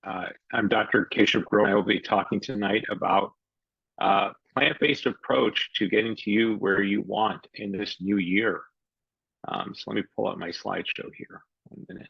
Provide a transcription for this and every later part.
I'm Dr. Keshav Grover. I will be talking tonight about plant-based approach to getting to you where you want in this new year. So let me pull up my slideshow here. 1 minute.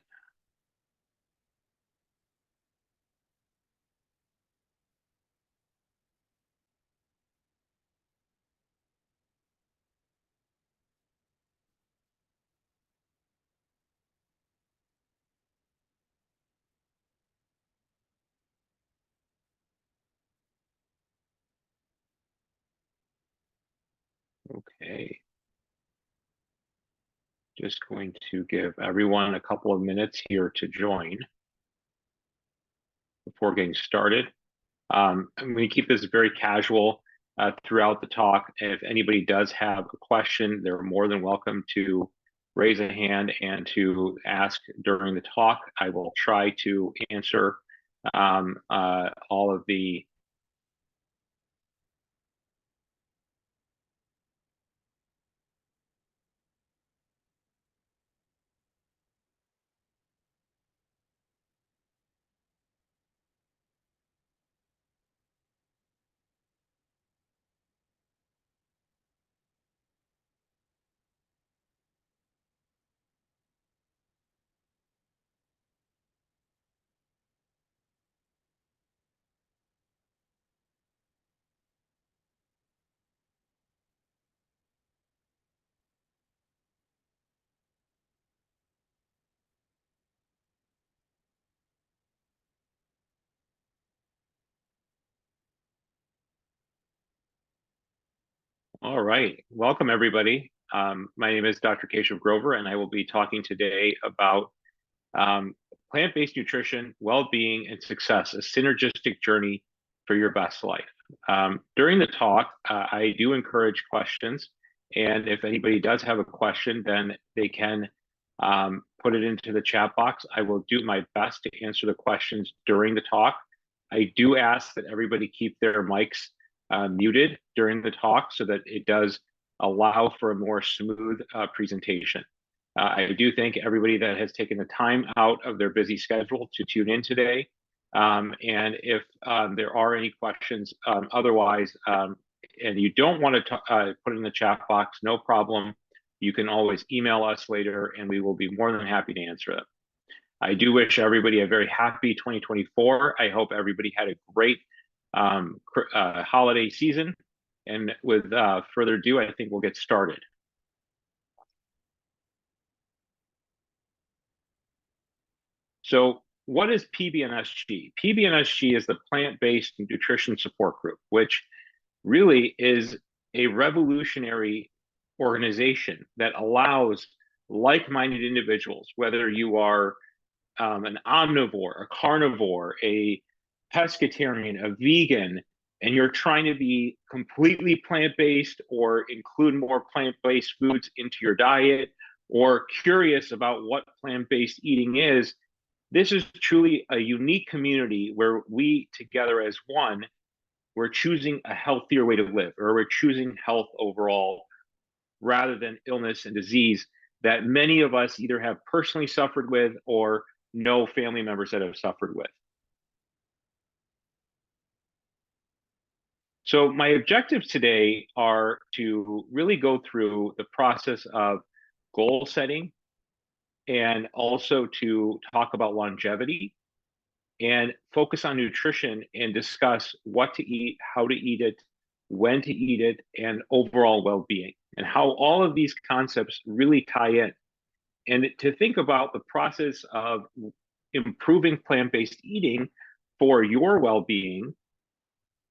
Okay. Just going to give everyone a couple of minutes here to join before getting started. I'm going to keep this very casual throughout the talk. If anybody does have a question, they're more than welcome to raise a hand and to ask during the talk. I will try to answer all of the All right, welcome everybody. My name is Dr. Keshav Grover, and I will be talking today about plant-based nutrition, well-being, and success, a synergistic journey for your best life. During the talk, I do encourage questions, and if anybody does have a question, then they can put it into the chat box. I will do my best to answer the questions during the talk. I do ask that everybody keep their mics muted during the talk so that it does allow for a more smooth presentation. I do thank everybody that has taken the time out of their busy schedule to tune in today. And if there are any questions otherwise, and you don't want to put it in the chat box, no problem. You can always email us later and we will be more than happy to answer them. I do wish everybody a very happy 2024. I hope everybody had a great holiday season. And with further ado, I think we'll get started. So what is PBNSG? PBNSG is the Plant-Based Nutrition Support Group, which really is a revolutionary organization that allows like-minded individuals, whether you are an omnivore, a carnivore, a pescatarian, a vegan, and you're trying to be completely plant-based or include more plant-based foods into your diet, or curious about what plant-based eating is, this is truly a unique community where we together as one, we're choosing a healthier way to live, or we're choosing health overall rather than illness and disease that many of us either have personally suffered with or know family members that have suffered with. So my objectives today are to really go through the process of goal setting and also to talk about longevity and focus on nutrition and discuss what to eat, how to eat it, when to eat it, and overall well-being, and how all of these concepts really tie in. And to think about the process of improving plant-based eating for your well-being,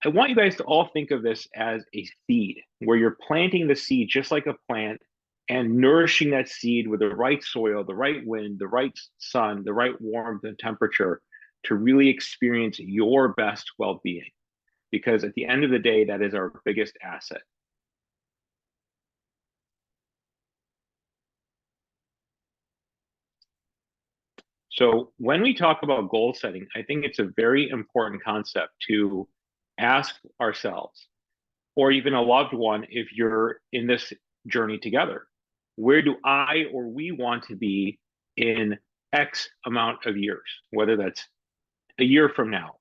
I want you guys to all think of this as a seed, where you're planting the seed just like a plant and nourishing that seed with the right soil, the right wind, the right sun, the right warmth and temperature to really experience your best well-being. Because at the end of the day, that is our biggest asset. So when we talk about goal setting, I think it's a very important concept to ask ourselves, or even a loved one, if you're in this journey together, where do I or we want to be in X amount of years, whether that's a year from now,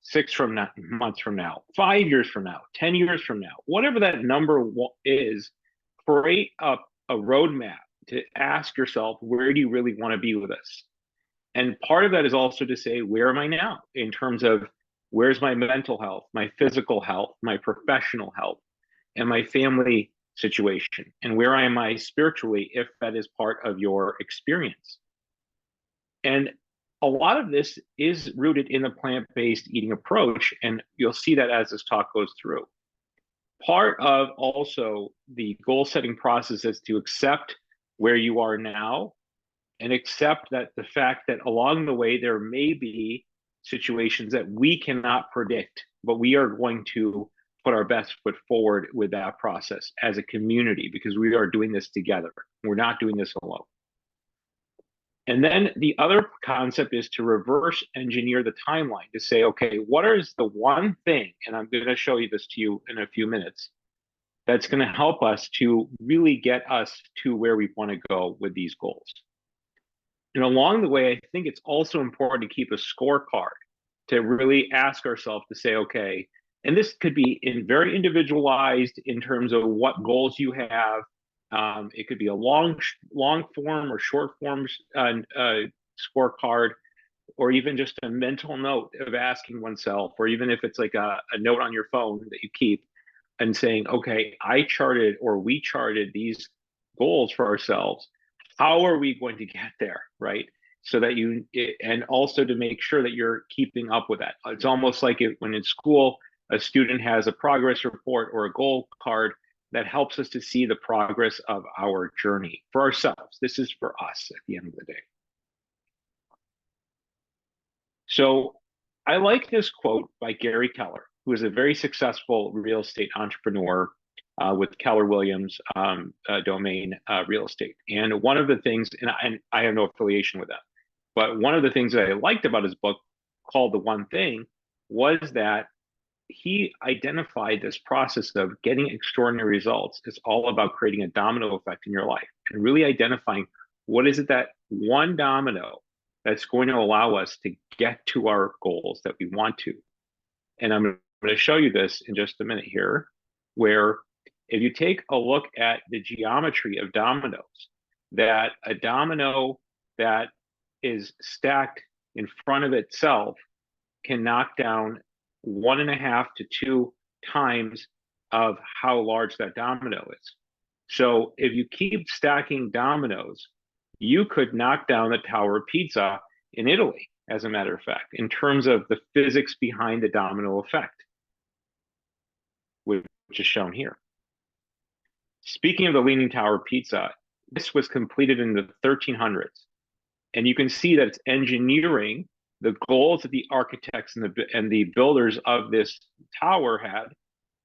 months from now, 5 years from now, 10 years from now, whatever that number is, create a roadmap to ask yourself, where do you really want to be with this? And part of that is also to say, where am I now in terms of where's my mental health, my physical health, my professional health, and my family situation? And where am I spiritually, if that is part of your experience? And a lot of this is rooted in the plant-based eating approach, and you'll see that as this talk goes through. Part of also the goal-setting process is to accept where you are now and accept that the fact that along the way there may be situations that we cannot predict, but we are going to put our best foot forward with that process as a community, because we are doing this together. We're not doing this alone. And then the other concept is to reverse engineer the timeline to say, okay, what is the one thing, and I'm going to show you this to you in a few minutes, that's going to help us to really get us to where we want to go with these goals. And along the way, I think it's also important to keep a scorecard to really ask ourselves to say, okay, and this could be very individualized in terms of what goals you have. It could be a long form or short form scorecard, or even just a mental note of asking oneself, or even if it's like a note on your phone that you keep and saying, okay, I charted or we charted these goals for ourselves. How are we going to get there, right? So that and also to make sure that you're keeping up with that. It's almost like when in school, a student has a progress report or a goal card that helps us to see the progress of our journey for ourselves. This is for us at the end of the day. So I like this quote by Gary Keller, who is a very successful real estate entrepreneur with Keller Williams domain real estate. And one of the things, and I have no affiliation with that, but one of the things that I liked about his book called The One Thing was that he identified this process of getting extraordinary results is all about creating a domino effect in your life and really identifying what is it, that one domino that's going to allow us to get to our goals that we want to. And I'm going to show you this in just a minute here, where if you take a look at the geometry of dominoes, that a domino that is stacked in front of itself can knock down 1.5 to 2 times of how large that domino is. So if you keep stacking dominoes, you could knock down the Tower of Pisa in Italy, as a matter of fact, in terms of the physics behind the domino effect, which is shown here. Speaking of the Leaning Tower of Pisa, this was completed in the 1300s. And you can see that it's engineering the goals that the architects and the builders of this tower had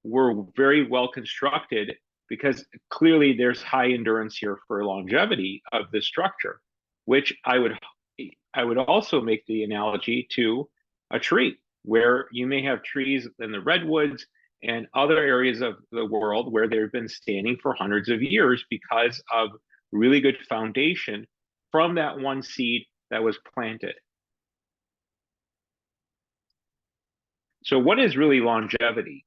were very well constructed, because clearly there's high endurance here for longevity of this structure, which I would also make the analogy to a tree, where you may have trees in the redwoods and other areas of the world where they've been standing for hundreds of years because of really good foundation from that one seed that was planted. So what is really longevity?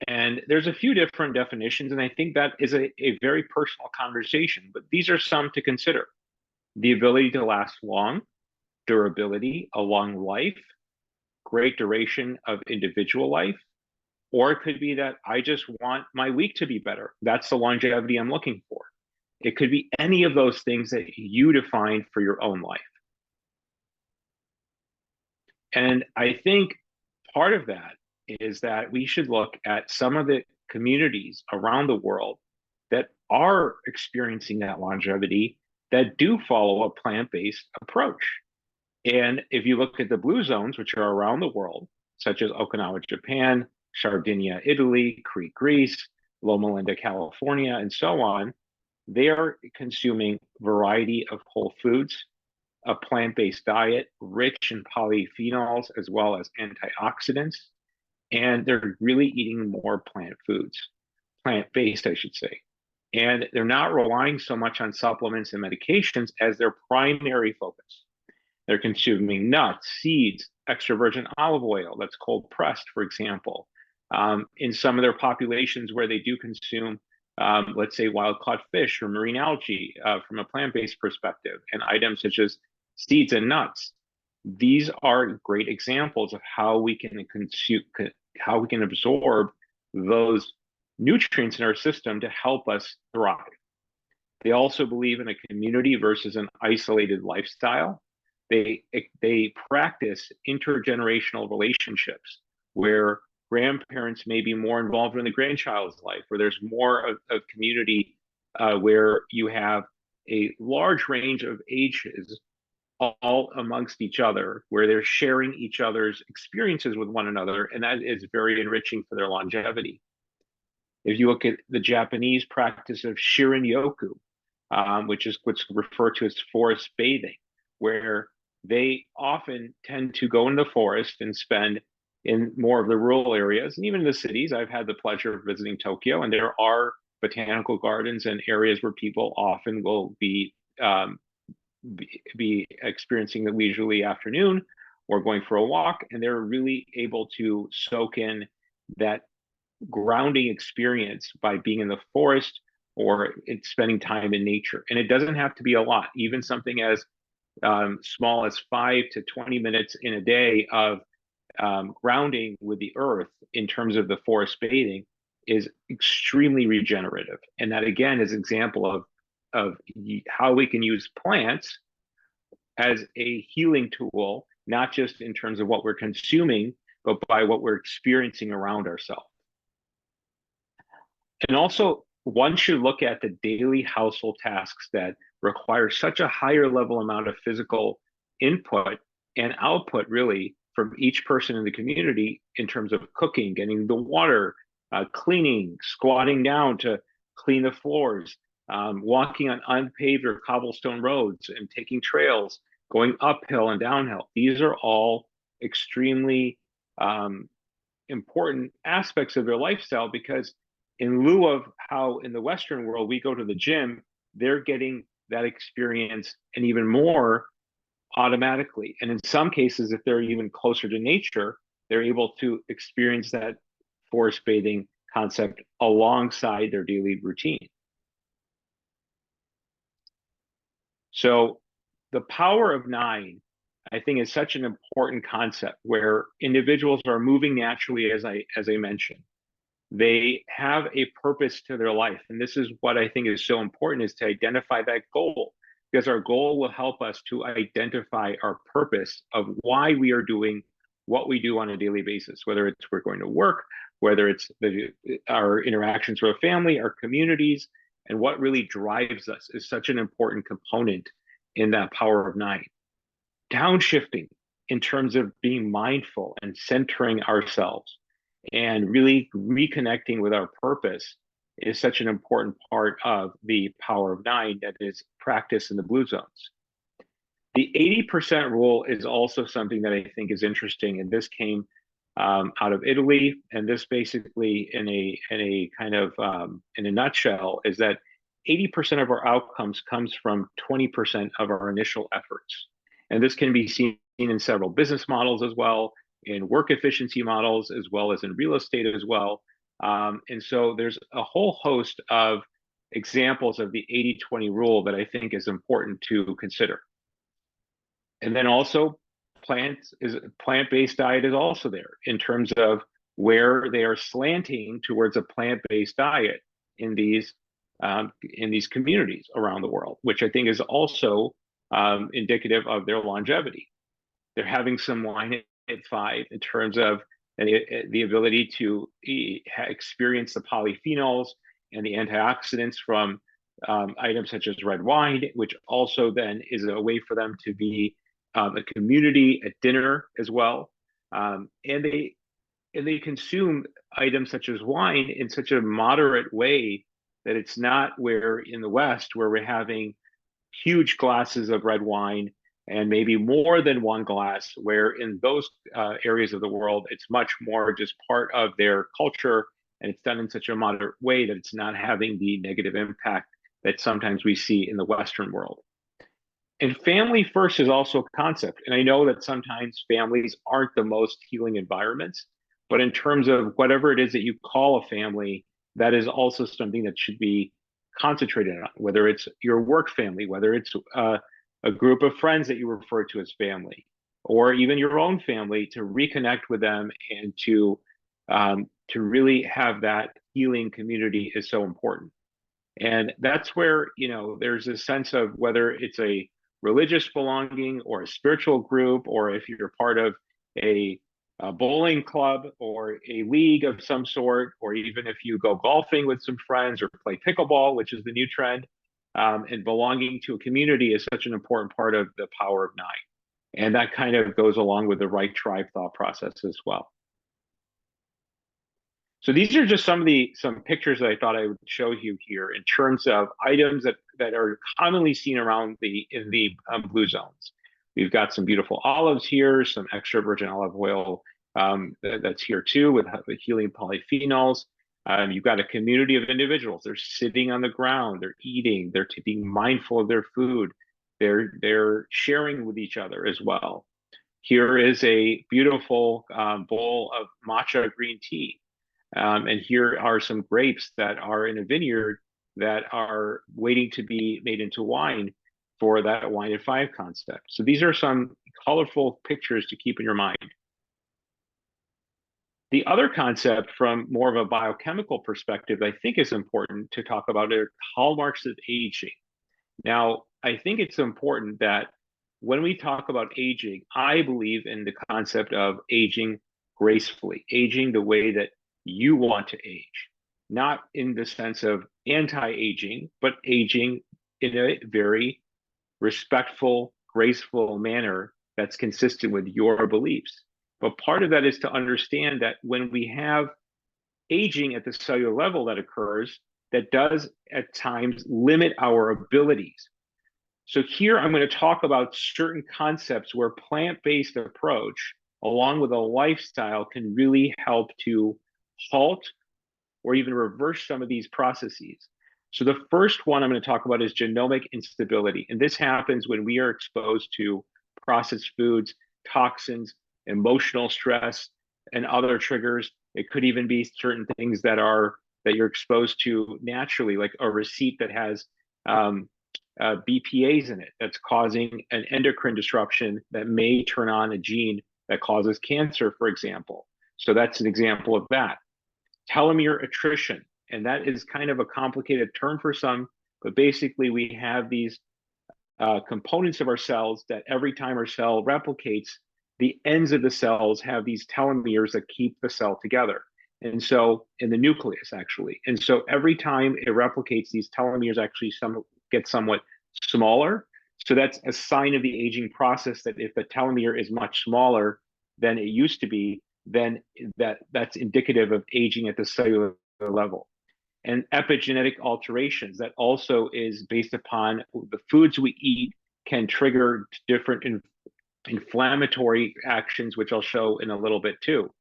And there's a few different definitions, and I think that is a very personal conversation, but these are some to consider. The ability to last long, durability, a long life, great duration of individual life, or it could be that I just want my week to be better. That's the longevity I'm looking for. It could be any of those things that you define for your own life. And I think part of that is that we should look at some of the communities around the world that are experiencing that longevity that do follow a plant-based approach. And if you look at the blue zones, which are around the world, such as Okinawa, Japan, Sardinia, Italy, Crete, Greece, Loma Linda, California, and so on, they are consuming variety of whole foods, a plant-based diet, rich in polyphenols as well as antioxidants, and they're really eating more plant foods, plant-based, I should say. And they're not relying so much on supplements and medications as their primary focus. They're consuming nuts, seeds, extra virgin olive oil that's cold pressed, for example. In some of their populations where they do consume, let's say, wild caught fish or marine algae from a plant-based perspective, and items such as seeds and nuts. These are great examples of how we can consume, how we can absorb those nutrients in our system to help us thrive. They also believe in a community versus an isolated lifestyle. They practice intergenerational relationships where grandparents may be more involved in the grandchild's life, where there's more of community, where you have a large range of ages all amongst each other, where they're sharing each other's experiences with one another, and that is very enriching for their longevity. If you look at the Japanese practice of shirin-yoku, which is what's referred to as forest bathing, where they often tend to go in the forest and spend in more of the rural areas, and even in the cities. I've had the pleasure of visiting Tokyo, and there are botanical gardens and areas where people often will be experiencing the leisurely afternoon or going for a walk, and they're really able to soak in that grounding experience by being in the forest or spending time in nature. And it doesn't have to be a lot, even something as small as 5 to 20 minutes in a day of grounding with the earth in terms of the forest bathing is extremely regenerative. And that, again, is an example of how we can use plants as a healing tool, not just in terms of what we're consuming, but by what we're experiencing around ourselves. And also, one should look at the daily household tasks that require such a higher level amount of physical input and output, really, from each person in the community in terms of cooking, getting the water, cleaning, squatting down to clean the floors, walking on unpaved or cobblestone roads and taking trails, going uphill and downhill. These are all extremely important aspects of their lifestyle, because in lieu of how in the Western world we go to the gym, they're getting that experience and even more automatically. And in some cases, if they're even closer to nature, they're able to experience that forest bathing concept alongside their daily routine. So the power of 9, I think, is such an important concept where individuals are moving naturally, as I mentioned. They have a purpose to their life. And this is what I think is so important, is to identify that goal, because our goal will help us to identify our purpose of why we are doing what we do on a daily basis, whether it's we're going to work, whether it's our interactions with our family, our communities, and what really drives us is such an important component in that power of 9. Downshifting in terms of being mindful and centering ourselves and really reconnecting with our purpose is such an important part of the power of 9 that is practiced in the blue zones. The 80% rule is also something that I think is interesting, and this came out of Italy. And this basically, in a kind of in a nutshell, is that 80% of our outcomes comes from 20% of our initial efforts. And this can be seen in several business models as well, in work efficiency models, as well as in real estate as well. And so there's a whole host of examples of the 80-20 rule that I think is important to consider. And then also plant-based diet is also there in terms of where they are slanting towards a plant-based diet in these communities around the world, which I think is also indicative of their longevity. They're having some wine at 5 in terms of the ability to experience the polyphenols and the antioxidants from items such as red wine, which also then is a way for them to be a community at dinner as well. And they consume items such as wine in such a moderate way that it's not where in the West where we're having huge glasses of red wine and maybe more than one glass, where in those areas of the world, it's much more just part of their culture, and it's done in such a moderate way that it's not having the negative impact that sometimes we see in the Western world. And family first is also a concept. And I know that sometimes families aren't the most healing environments, but in terms of whatever it is that you call a family, that is also something that should be concentrated on, whether it's your work family, whether it's a group of friends that you refer to as family, or even your own family, to reconnect with them and to really have that healing community is so important. And that's where, there's a sense of whether it's a religious belonging or a spiritual group, or if you're part of a, a bowling club or a league of some sort, or even if you go golfing with some friends or play pickleball, which is the new trend, and belonging to a community is such an important part of the power of nine. And that kind of goes along with the right tribe thought process as well. So these are just some pictures that I thought I would show you here in terms of items that are commonly seen around in the blue zones. We've got some beautiful olives here, some extra virgin olive oil that's here too with the healing polyphenols. You've got a community of individuals. They're sitting on the ground, they're eating, they're being mindful of their food, they're sharing with each other as well. Here is a beautiful bowl of matcha green tea. And here are some grapes that are in a vineyard that are waiting to be made into wine for that wine at five concept. So these are some colorful pictures to keep in your mind. The other concept from more of a biochemical perspective I think is important to talk about are hallmarks of aging. Now, I think it's important that when we talk about aging, I believe in the concept of aging gracefully, aging the way that you want to age, not in the sense of anti-aging, but aging in a very respectful, graceful manner that's consistent with your beliefs. But part of that is to understand that when we have aging at the cellular level that occurs, that does at times limit our abilities. So here I'm going to talk about certain concepts where plant-based approach, along with a lifestyle, can really help to halt or even reverse some of these processes. So the first one I'm going to talk about is genomic instability. And this happens when we are exposed to processed foods, toxins, emotional stress, and other triggers. It could even be certain things that you're exposed to naturally, like a receipt that has BPAs in it that's causing an endocrine disruption that may turn on a gene that causes cancer, for example. So that's an example of that. Telomere attrition, and that is kind of a complicated term for some, but basically we have these components of our cells that every time our cell replicates, the ends of the cells have these telomeres that keep the cell together. And so in the nucleus, actually. And so every time it replicates, these telomeres actually get somewhat smaller. So that's a sign of the aging process, that if the telomere is much smaller than it used to be, then that's indicative of aging at the cellular level. And epigenetic alterations, that also is based upon the foods we eat can trigger different inflammatory actions, which I'll show in a little bit too.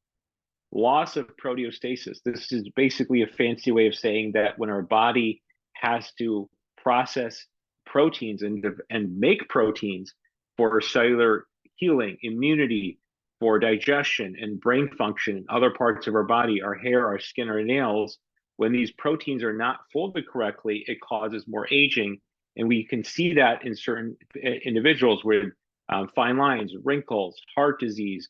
Loss of proteostasis. This is basically a fancy way of saying that when our body has to process proteins and make proteins for cellular healing, immunity, for digestion and brain function in other parts of our body, our hair, our skin, our nails, when these proteins are not folded correctly, it causes more aging. And we can see that in certain individuals with fine lines, wrinkles, heart disease,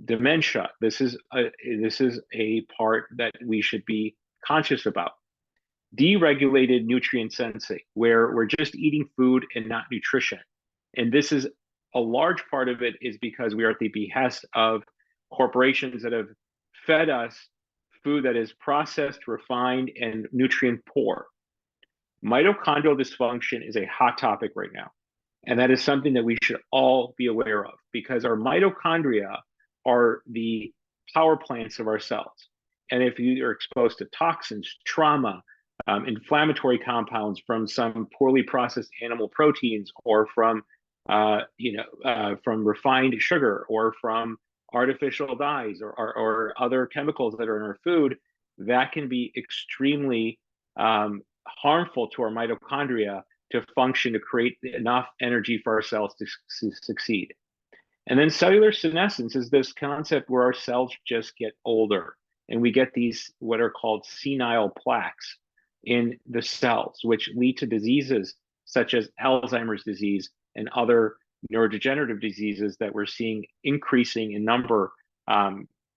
dementia. This is a part that we should be conscious about. Deregulated nutrient sensing, where we're just eating food and not nutrition. And this is a large part of it is because we are at the behest of corporations that have fed us food that is processed, refined, and nutrient poor. Mitochondrial dysfunction is a hot topic right now. And that is something that we should all be aware of, because our mitochondria are the power plants of our cells. And if you are exposed to toxins, trauma, inflammatory compounds from some poorly processed animal proteins, or from refined sugar, or from artificial dyes, or other chemicals that are in our food, that can be extremely harmful to our mitochondria to function, to create enough energy for our cells to succeed. And then cellular senescence is this concept where our cells just get older and we get these what are called senile plaques in the cells, which lead to diseases such as Alzheimer's disease and other neurodegenerative diseases that we're seeing increasing in number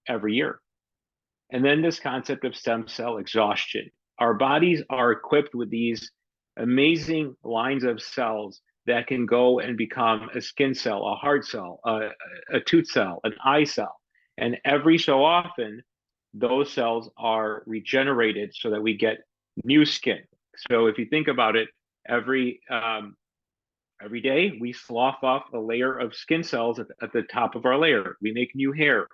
every year. And then this concept of stem cell exhaustion. Our bodies are equipped with these amazing lines of cells that can go and become a skin cell, a heart cell, a tooth cell, an eye cell. And every so often, those cells are regenerated so that we get new skin. So if you think about it, every day we slough off a layer of skin cells at the top of our layer. We make new hair.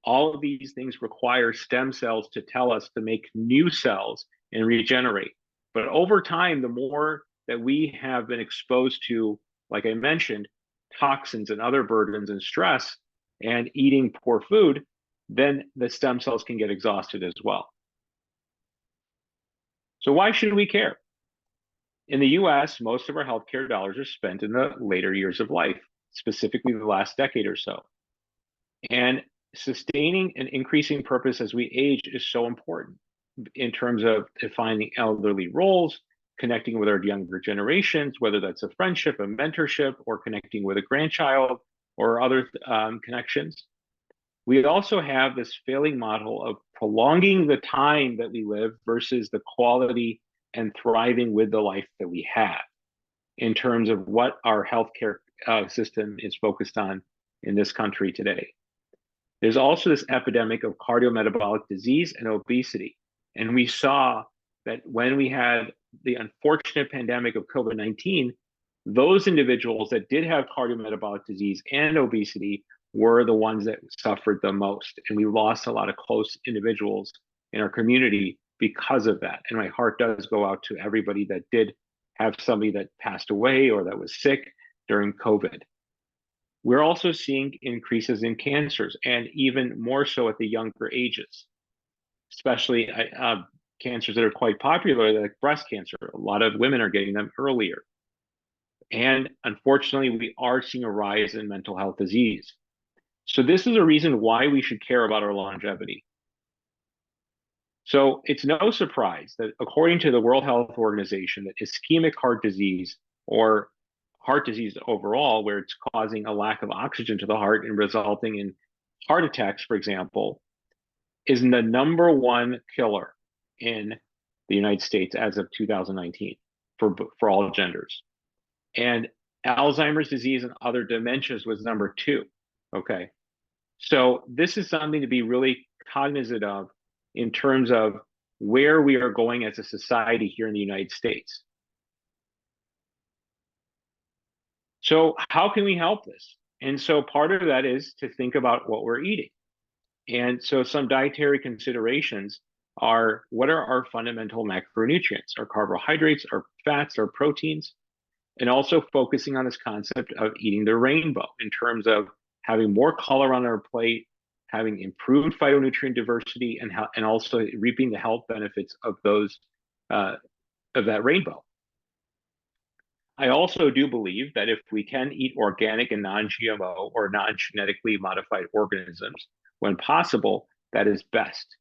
All of these things require stem cells to tell us to make new cells and regenerate. But over time, the more that we have been exposed to, like I mentioned, toxins and other burdens and stress and eating poor food, then the stem cells can get exhausted as well. So why should we care? In the US, most of our healthcare dollars are spent in the later years of life, specifically the last decade or so. And sustaining and increasing purpose as we age is so important in terms of defining elderly roles, connecting with our younger generations, whether that's a friendship, a mentorship, or connecting with a grandchild or other connections. We also have this failing model of prolonging the time that we live versus the quality and thriving with the life that we have in terms of what our healthcare system is focused on in this country today. There's also this epidemic of cardiometabolic disease and obesity. And we saw that when we had the unfortunate pandemic of COVID-19, those individuals that did have cardiometabolic disease and obesity were the ones that suffered the most. And we lost a lot of close individuals in our community because of that. And my heart does go out to everybody that did have somebody that passed away or that was sick during COVID. We're also seeing increases in cancers, and even more so at the younger ages, especially cancers that are quite popular, like breast cancer. A lot of women are getting them earlier. And unfortunately, we are seeing a rise in mental health disease. So this is a reason why we should care about our longevity. So it's no surprise that according to the World Health Organization, that ischemic heart disease, or heart disease overall, where it's causing a lack of oxygen to the heart and resulting in heart attacks, for example, is the #1 killer in the United States as of 2019 for all genders. And Alzheimer's disease and other dementias was #2. Okay. So this is something to be really cognizant of in terms of where we are going as a society here in the United States. So how can we help this? And so part of that is to think about what we're eating. And so some dietary considerations are, what are our fundamental macronutrients, our carbohydrates, our fats, our proteins, and also focusing on this concept of eating the rainbow in terms of having more color on our plate, having improved phytonutrient diversity, and also reaping the health benefits of those of that rainbow. I also do believe that if we can eat organic and non-GMO or non-genetically modified organisms when possible, that is best.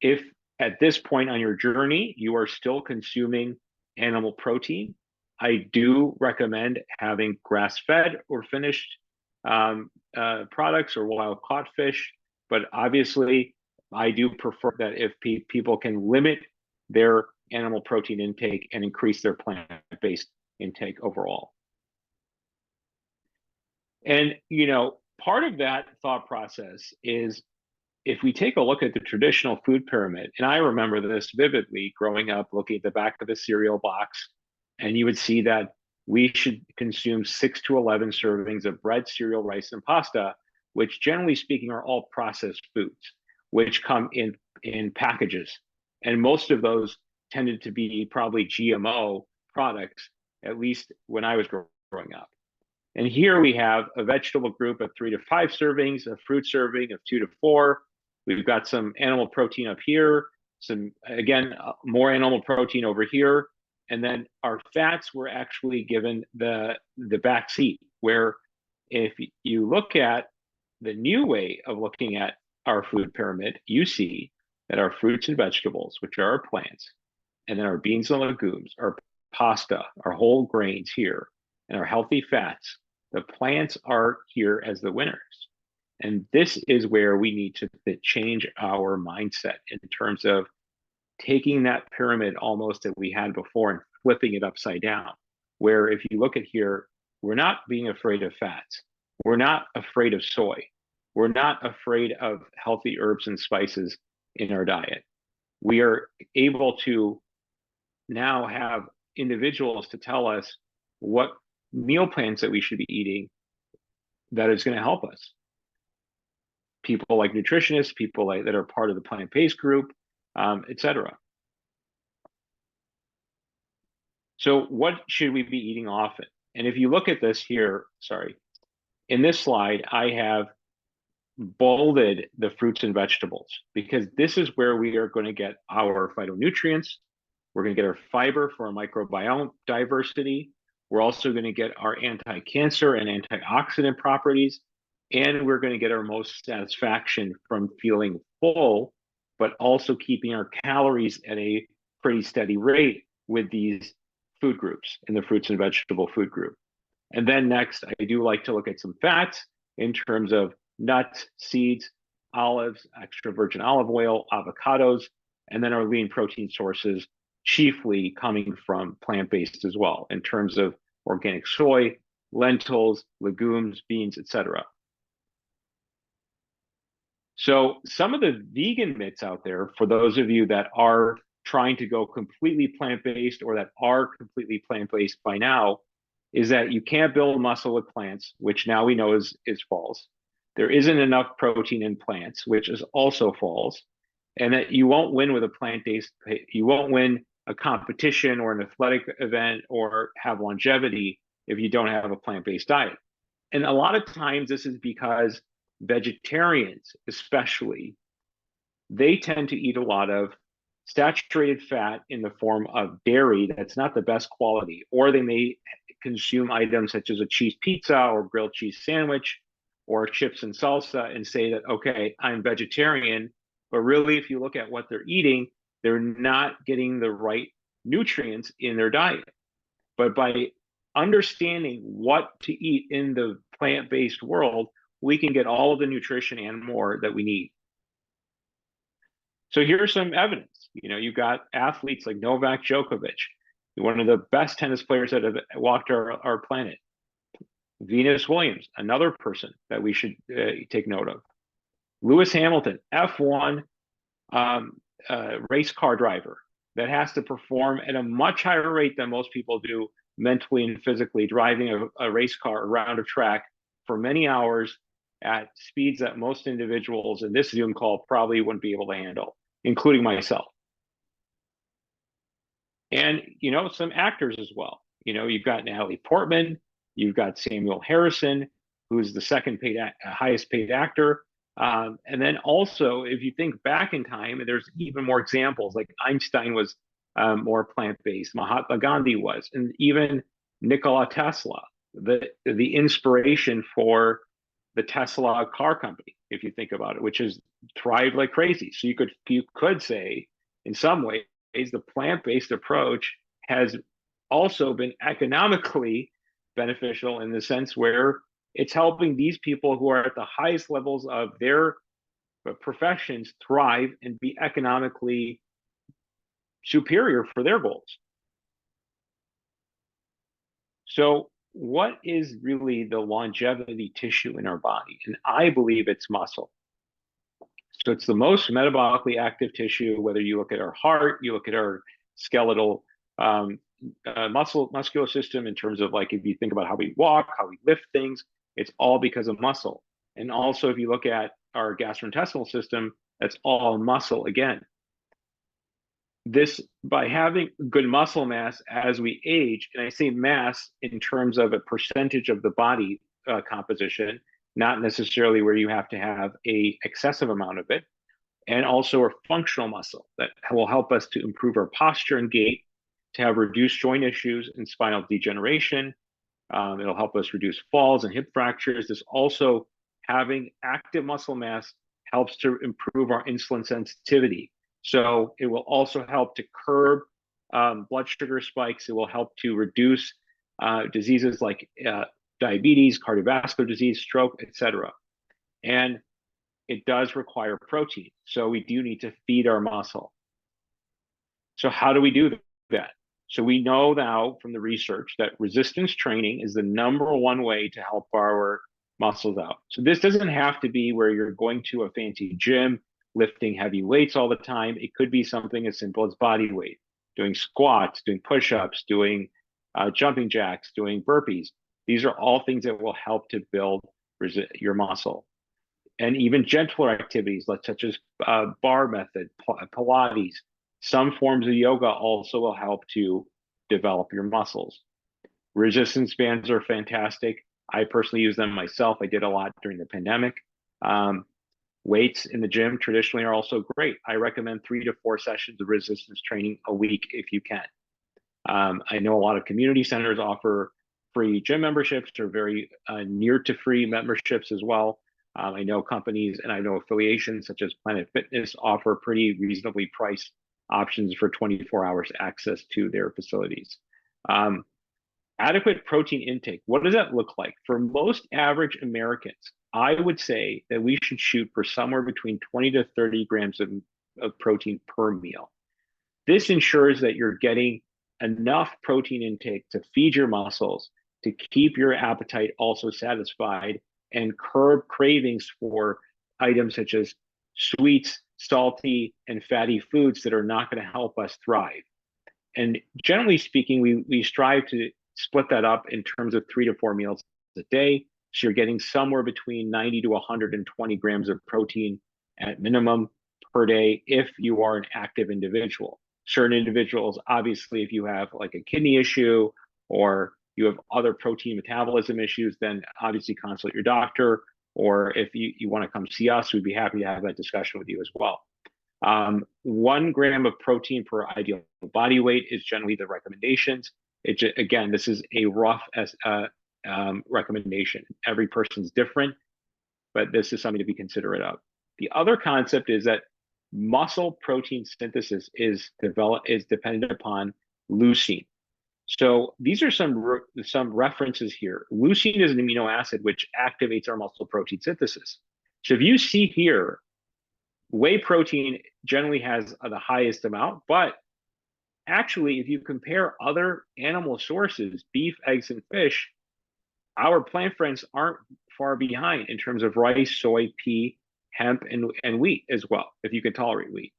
If at this point on your journey you are still consuming animal protein, I do recommend having grass-fed or finished products or wild-caught fish. But obviously, I do prefer that if people can limit their animal protein intake and increase their plant-based intake overall. And, you know, part of that thought process is if we take a look at the traditional food pyramid, and I remember this vividly growing up, looking at the back of the cereal box, and you would see that we should consume 6 to 11 servings of bread, cereal, rice, and pasta, which generally speaking are all processed foods, which come in packages. And most of those tended to be probably GMO products, at least when I was growing up. And here we have a vegetable group of 3 to 5 servings, a fruit serving of 2 to 4. We've got some animal protein up here, some, again, more animal protein over here, And then our fats were actually given the back seat, where if you look at the new way of looking at our food pyramid, you see that our fruits and vegetables, which are our plants, and then our beans and legumes, our pasta, our whole grains here, and our healthy fats, the plants are here as the winners. And this is where we need to change our mindset in terms of taking that pyramid almost that we had before and flipping it upside down. Where if you look at here, we're not being afraid of fats. We're not afraid of soy. We're not afraid of healthy herbs and spices in our diet. We are able to now have individuals to tell us what meal plans that we should be eating that is going to help us. People like nutritionists, people like that are part of the plant-based group, etc. So what should we be eating often? And if you look at this here, sorry, in this slide, I have bolded the fruits and vegetables because this is where we are going to get our phytonutrients. We're going to get our fiber for our microbiome diversity. We're also going to get our anti-cancer and antioxidant properties. And we're going to get our most satisfaction from feeling full, but also keeping our calories at a pretty steady rate with these food groups in the fruits and vegetable food group. And then next, I do like to look at some fats in terms of nuts, seeds, olives, extra virgin olive oil, avocados, and then our lean protein sources, chiefly coming from plant-based as well, in terms of organic soy, lentils, legumes, beans, etc. So some of the vegan myths out there, for those of you that are trying to go completely plant-based or that are completely plant-based by now, is that you can't build muscle with plants, which now we know is false. There isn't enough protein in plants, which is also false. And that you won't win with a plant-based, you won't win a competition or an athletic event or have longevity if you don't have a plant-based diet. And a lot of times this is because vegetarians, especially, they tend to eat a lot of saturated fat in the form of dairy that's not the best quality, or they may consume items such as a cheese pizza or grilled cheese sandwich or chips and salsa and say that, okay, I'm vegetarian. But really, if you look at what they're eating, they're not getting the right nutrients in their diet. But by understanding what to eat in the plant-based world, we can get all of the nutrition and more that we need. So here's some evidence. You've got athletes like Novak Djokovic, one of the best tennis players that have walked our planet. Venus Williams, another person that we should take note of. Lewis Hamilton, F1 race car driver that has to perform at a much higher rate than most people do mentally and physically, driving a race car around a track for many hours at speeds that most individuals in this Zoom call probably wouldn't be able to handle, including myself. And, some actors as well. You've got Natalie Portman, you've got Samuel Harrison, who's the second highest paid actor. And then also, if you think back in time, there's even more examples, like Einstein was more plant-based, Mahatma Gandhi was, and even Nikola Tesla, the inspiration for the Tesla car company, if you think about it, which has thrived like crazy. So you could say, in some ways, the plant-based approach has also been economically beneficial in the sense where it's helping these people who are at the highest levels of their professions thrive and be economically superior for their goals. So what is really the longevity tissue in our body? And I believe it's muscle. So it's the most metabolically active tissue, whether you look at our heart, you look at our skeletal muscular system in terms of, like, if you think about how we walk, how we lift things, it's all because of muscle. And also, if you look at our gastrointestinal system, that's all muscle again. This, by having good muscle mass as we age, and I say mass in terms of a percentage of the body composition, not necessarily where you have to have a excessive amount of it, and also a functional muscle that will help us to improve our posture and gait, to have reduced joint issues and spinal degeneration. It'll help us reduce falls and hip fractures. This also, having active muscle mass helps to improve our insulin sensitivity. So it will also help to curb blood sugar spikes. It will help to reduce diseases like diabetes, cardiovascular disease, stroke, etc. And it does require protein. So we do need to feed our muscle. So how do we do that? So we know now from the research that resistance training is the #1 way to help our muscles out. So this doesn't have to be where you're going to a fancy gym, lifting heavy weights all the time. It could be something as simple as body weight, doing squats, doing push-ups, doing jumping jacks, doing burpees. These are all things that will help to build your muscle. And even gentler activities, such as bar method, Pilates, some forms of yoga also will help to develop your muscles. Resistance bands are fantastic. I personally use them myself. I did a lot during the pandemic. Weights in the gym traditionally are also great. I recommend 3 to 4 sessions of resistance training a week if you can. I know a lot of community centers offer free gym memberships or very near to free memberships as well. I know companies and I know affiliations such as Planet Fitness offer pretty reasonably priced options for 24 hours access to their facilities. Adequate protein intake, what does that look like? For most average Americans, I would say that we should shoot for somewhere between 20 to 30 grams of protein per meal. This ensures that you're getting enough protein intake to feed your muscles, to keep your appetite also satisfied, and curb cravings for items such as sweets, salty, and fatty foods that are not going to help us thrive. And generally speaking, we strive to split that up in terms of 3 to 4 meals a day. So you're getting somewhere between 90 to 120 grams of protein at minimum per day if you are an active individual. Certain individuals, obviously, if you have like a kidney issue or you have other protein metabolism issues, then obviously consult your doctor. Or if you want to come see us, we'd be happy to have that discussion with you as well. 1 gram of protein per ideal body weight is generally the recommendations. Again, this is a rough recommendation. Every person's different, but this is something to be considerate of. The other concept is that muscle protein synthesis is dependent upon leucine. So these are some references here. Leucine is an amino acid which activates our muscle protein synthesis. So if you see here, whey protein generally has the highest amount, but actually, if you compare other animal sources, beef, eggs, and fish, our plant friends aren't far behind in terms of rice, soy, pea, hemp, and wheat as well, if you can tolerate wheat.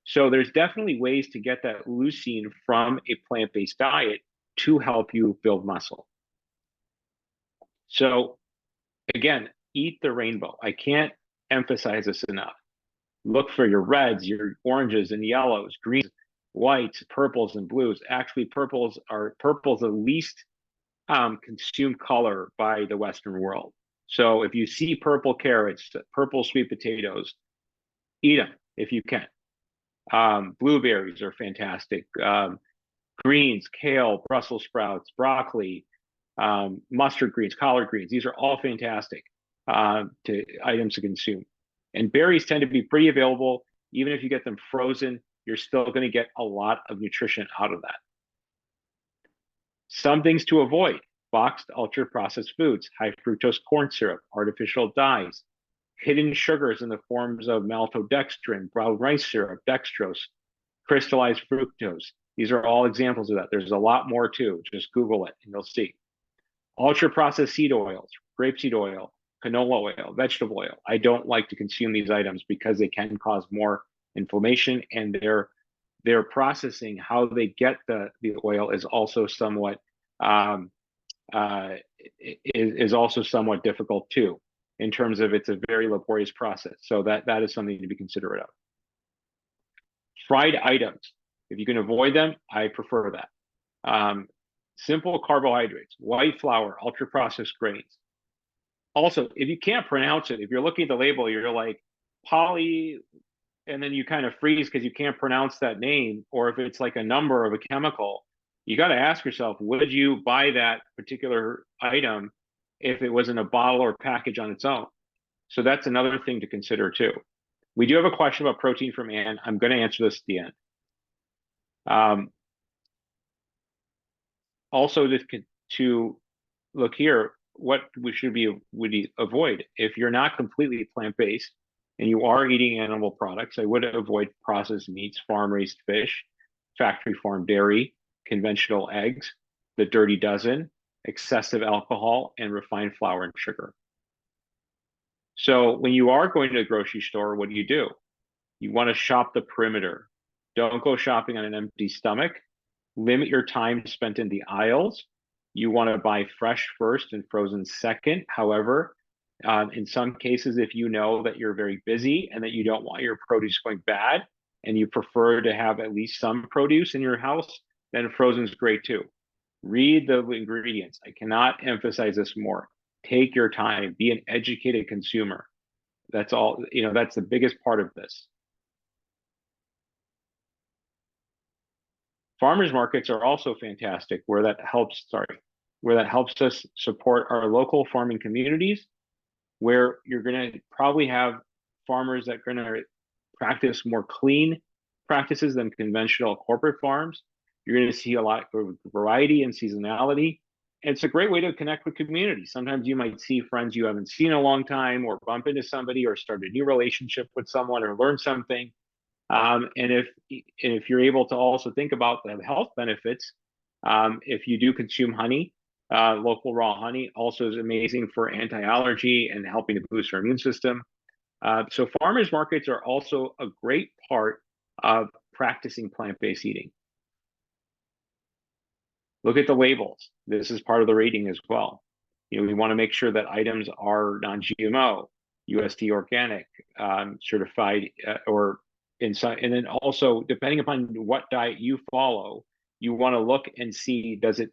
So there's definitely ways to get that leucine from a plant-based diet to help you build muscle. So again, eat the rainbow. I can't emphasize this enough. Look for your reds, your oranges and yellows, greens, whites, purples, and blues. Actually, purple's the least consumed color by the Western world. So if you see purple carrots, purple sweet potatoes, eat them if you can. Blueberries are fantastic. Greens, kale, Brussels sprouts, broccoli, mustard greens, collard greens. These are all fantastic items to consume. And berries tend to be pretty available. Even if you get them frozen, you're still going to get a lot of nutrition out of that. Some things to avoid: boxed ultra-processed foods, high fructose corn syrup, artificial dyes, hidden sugars in the forms of maltodextrin, brown rice syrup, dextrose, crystallized fructose. These are all examples of that. There's a lot more too. Just Google it and you'll see. Ultra-processed seed oils, grapeseed oil, canola oil, vegetable oil. I don't like to consume these items because they can cause more inflammation, and their processing, how they get the oil, is also somewhat difficult too, in terms of it's a very laborious process. So that is something to be considerate of. Fried items, if you can avoid them, I prefer that. Simple carbohydrates, white flour, ultra processed grains. Also, if you can't pronounce it, if you're looking at the label, you're like poly, and then you kind of freeze because you can't pronounce that name, or if it's like a number of a chemical, You got to ask yourself, would you buy that particular item if it was in a bottle or package on its own? So that's another thing to consider too. We do have a question about protein from Anne. I'm going to answer this at the end. Also, to look here, what we should would avoid if you're not completely plant-based and you are eating animal products. I would avoid processed meats, farm-raised fish, factory farm dairy, conventional eggs, the dirty dozen, excessive alcohol, and refined flour and sugar. So when you are going to the grocery store, what do? You want to shop the perimeter. Don't go shopping on an empty stomach. Limit your time spent in the aisles. You want to buy fresh first and frozen second. However, in some cases, if you know that you're very busy and that you don't want your produce going bad and you prefer to have at least some produce in your house, then frozen is great too. Read the ingredients. I cannot emphasize this more. Take your time. Be an educated consumer. That's all, that's the biggest part of this. Farmers markets are also fantastic where that helps us support our local farming communities, where you're going to probably have farmers that are going to practice more clean practices than conventional corporate farms. You're going to see a lot of variety and seasonality. And it's a great way to connect with community. Sometimes you might see friends you haven't seen in a long time, or bump into somebody, or start a new relationship with someone, or learn something. And if you're able to also think about the health benefits, if you do consume honey, local raw honey also is amazing for anti-allergy and helping to boost our immune system. So farmers markets are also a great part of practicing plant-based eating. Look at the labels. This is part of the rating as well. We want to make sure that items are non-GMO, USD organic, certified, or inside. And then also, depending upon what diet you follow, you want to look and see, does it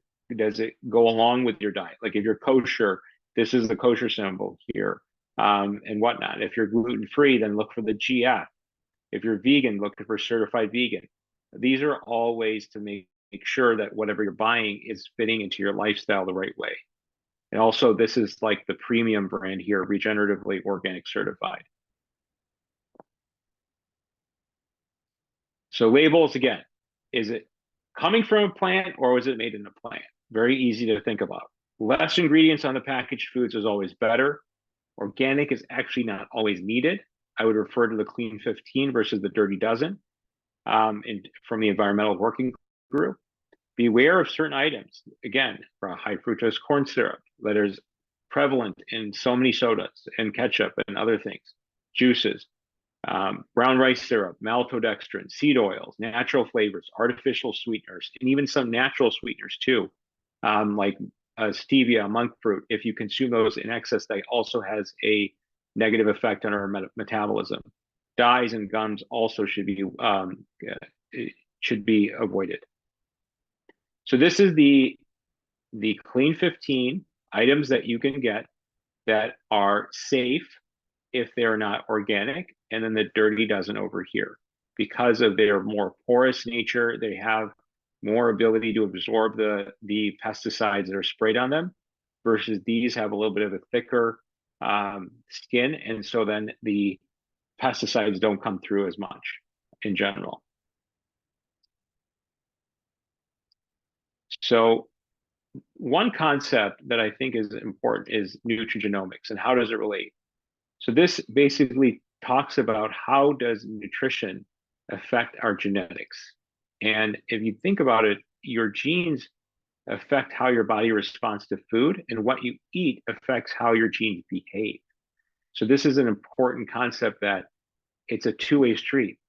go along with your diet? Like if you're kosher, this is the kosher symbol here, and whatnot. If you're gluten-free, then look for the GF. If you're vegan, look for certified vegan. These are all ways to make sure that whatever you're buying is fitting into your lifestyle the right way. And also, this is like the premium brand here, regeneratively organic certified. So labels, again, is it coming from a plant or was it made in a plant? Very easy to think about. Less ingredients on the packaged foods is always better. Organic is actually not always needed. I would refer to the Clean 15 versus the Dirty Dozen from the Environmental Working Group. Beware of certain items. Again, for high fructose corn syrup that is prevalent in so many sodas and ketchup and other things, juices, brown rice syrup, maltodextrin, seed oils, natural flavors, artificial sweeteners, and even some natural sweeteners too, like stevia, monk fruit. If you consume those in excess, that also has a negative effect on our metabolism. Dyes and gums also should be avoided. So this is the Clean 15 items that you can get that are safe if they're not organic, and then the Dirty Dozen over here. Because of their more porous nature, they have more ability to absorb the pesticides that are sprayed on them, versus these have a little bit of a thicker skin, and so then the pesticides don't come through as much in general. So one concept that I think is important is nutrigenomics, and how does it relate? So this basically talks about how does nutrition affect our genetics. And if you think about it, your genes affect how your body responds to food, and what you eat affects how your genes behave. So this is an important concept, that it's a two-way street.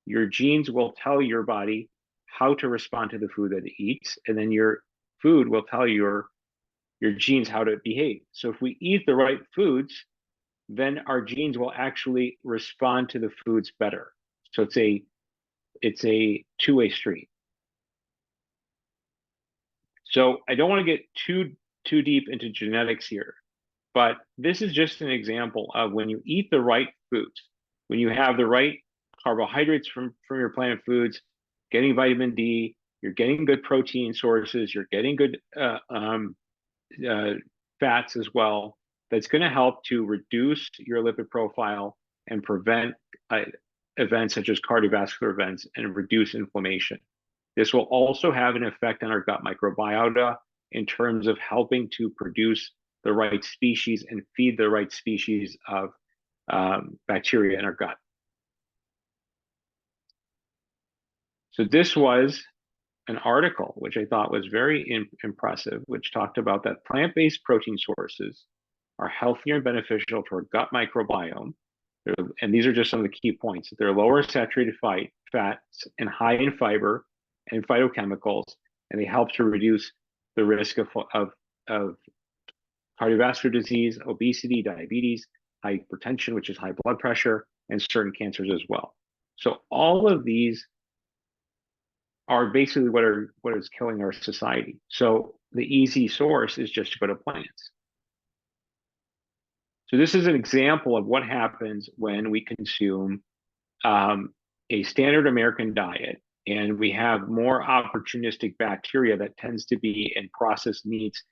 Your genes will tell your body how to respond to the food that it eats, and then your food will tell your genes how to behave. So if we eat the right foods, then our genes will actually respond to the foods better. So it's a two-way street. So I don't want to get too deep into genetics here, but this is just an example of when you eat the right foods, when you have the right carbohydrates from your plant foods, getting vitamin D, you're getting good protein sources, you're getting good fats as well. That's going to help to reduce your lipid profile and prevent events such as cardiovascular events and reduce inflammation. This will also have an effect on our gut microbiota in terms of helping to produce the right species and feed the right species of bacteria in our gut. So this was an article which I thought was very impressive, which talked about that plant-based protein sources are healthier and beneficial to our gut microbiome. And these are just some of the key points. They're lower saturated fats and high in fiber and phytochemicals, and they help to reduce the risk of cardiovascular disease, obesity, diabetes, hypertension, which is high blood pressure, and certain cancers as well. So all of these are basically what is killing our society. So the easy source is just to go to plants. So this is an example of what happens when we consume a standard American diet, and we have more opportunistic bacteria that tends to be in processed meats.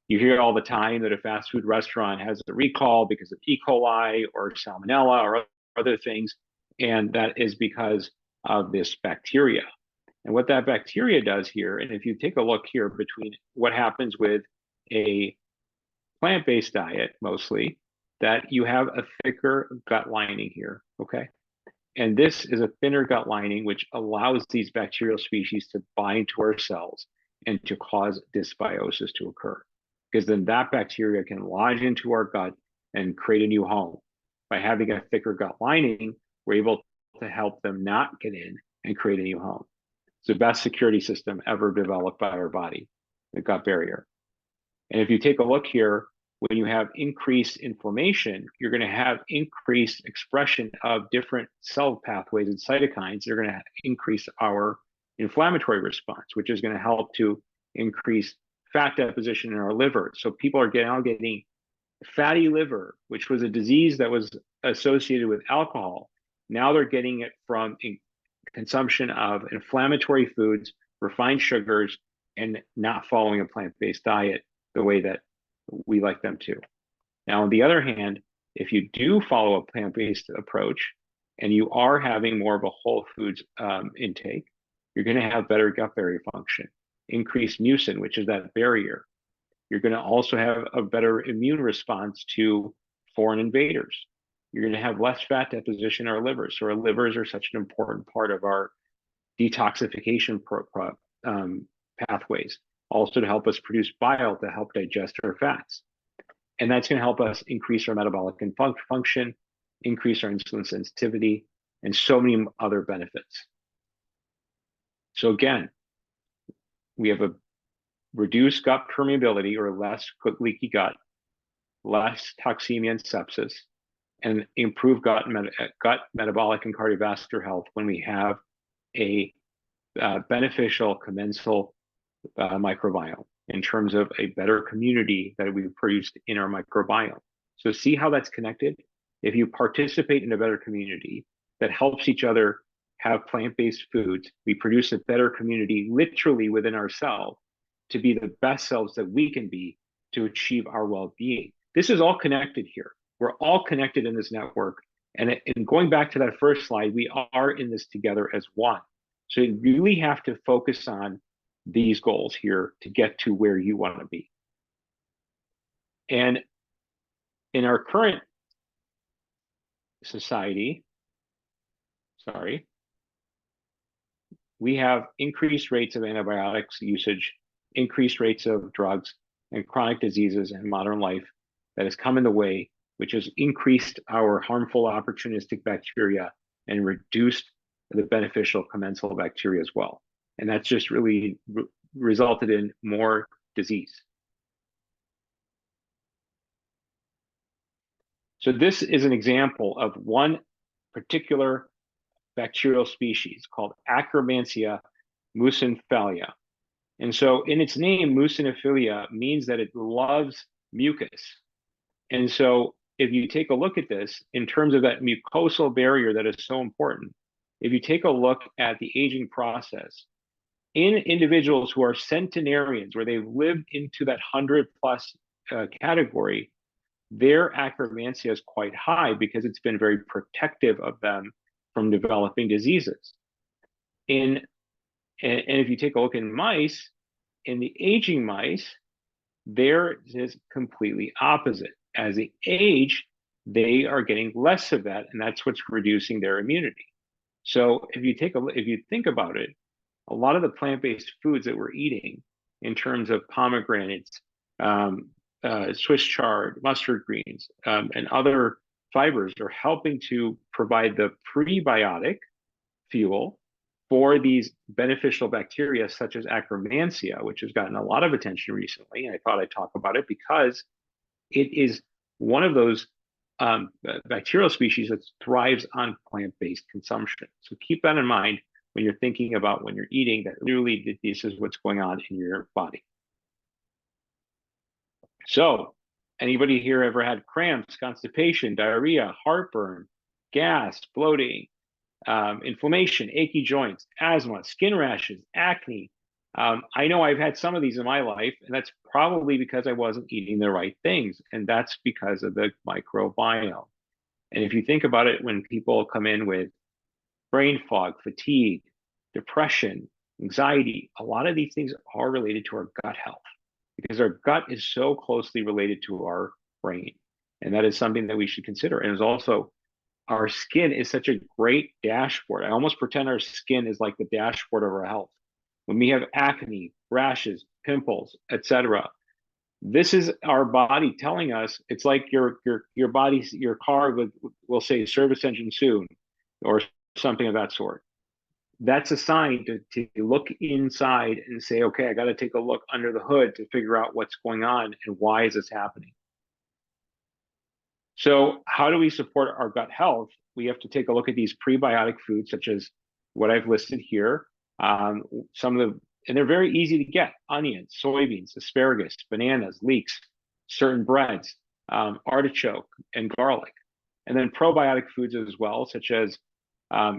You hear all the time that a fast food restaurant has a recall because of E. coli or salmonella or other things, and that is because of this bacteria. And what that bacteria does here, and if you take a look here between what happens with a plant-based diet mostly, that you have a thicker gut lining here, okay? And this is a thinner gut lining, which allows these bacterial species to bind to our cells and to cause dysbiosis to occur. Because then that bacteria can lodge into our gut and create a new home. By having a thicker gut lining, we're able to help them not get in and create a new home. It's the best security system ever developed by our body, the gut barrier. And if you take a look here, when you have increased inflammation, you're going to have increased expression of different cell pathways and cytokines. They're going to increase our inflammatory response, which is going to help to increase fat deposition in our liver. So people are now getting fatty liver, which was a disease that was associated with alcohol. Now they're getting it from consumption of inflammatory foods, refined sugars, and not following a plant-based diet the way that we like them to. Now, on the other hand, if you do follow a plant-based approach and you are having more of a whole foods intake, you're going to have better gut barrier function, increased mucin, which is that barrier. You're going to also have a better immune response to foreign invaders. You're going to have less fat deposition in our livers. So our livers are such an important part of our detoxification pathways, also to help us produce bile to help digest our fats. And that's going to help us increase our metabolic function, increase our insulin sensitivity, and so many other benefits. So again, we have a reduced gut permeability or less leaky gut, less toxemia and sepsis, and improved gut metabolic and cardiovascular health when we have a beneficial commensal microbiome in terms of a better community that we've produced in our microbiome. So see how that's connected? If you participate in a better community that helps each other have plant-based foods, we produce a better community literally within ourselves to be the best selves that we can be to achieve our well-being. This is all connected here. We're all connected in this network. And going back to that first slide, we are in this together as one. So you really have to focus on these goals here to get to where you want to be. And in our current society, we have increased rates of antibiotics usage, increased rates of drugs and chronic diseases in modern life that has come in the way, which has increased our harmful opportunistic bacteria and reduced the beneficial commensal bacteria as well. And that's just really resulted in more disease. So this is an example of one particular bacterial species called Akkermansia muciniphila. And so in its name, muciniphila means that it loves mucus. And so if you take a look at this in terms of that mucosal barrier that is so important, if you take a look at the aging process, in individuals who are centenarians, where they've lived into that 100+ category, their akkermansia is quite high because it's been very protective of them from developing diseases. And if you take a look in mice, in the aging mice, there is completely opposite. As they age, they are getting less of that, and that's what's reducing their immunity. So if you think about it, a lot of the plant-based foods that we're eating, in terms of pomegranates, Swiss chard, mustard greens, and other fibers, are helping to provide the prebiotic fuel for these beneficial bacteria, such as Akkermansia, which has gotten a lot of attention recently. And I thought I'd talk about it because it is one of those bacterial species that thrives on plant-based consumption. So keep that in mind when you're thinking about when you're eating, that literally this is what's going on in your body. So anybody here ever had cramps, constipation, diarrhea, heartburn, gas, bloating, inflammation, achy joints, asthma, skin rashes, acne? I know I've had some of these in my life, and that's probably because I wasn't eating the right things, and that's because of the microbiome. And if you think about it, when people come in with brain fog, fatigue, depression, anxiety, a lot of these things are related to our gut health, because our gut is so closely related to our brain. And that is something that we should consider. And it's also, our skin is such a great dashboard. I almost pretend our skin is like the dashboard of our health. When we have acne, rashes, pimples, etc., this is our body telling us. It's like your car will say service engine soon, or something of that sort. That's a sign to look inside and say, okay, I got to take a look under the hood to figure out what's going on and why is this happening. So how do we support our gut health? We have to take a look at these prebiotic foods, such as what I've listed here. And they're very easy to get: onions, soybeans, asparagus, bananas, leeks, certain breads, artichoke, and garlic. And then probiotic foods as well, such as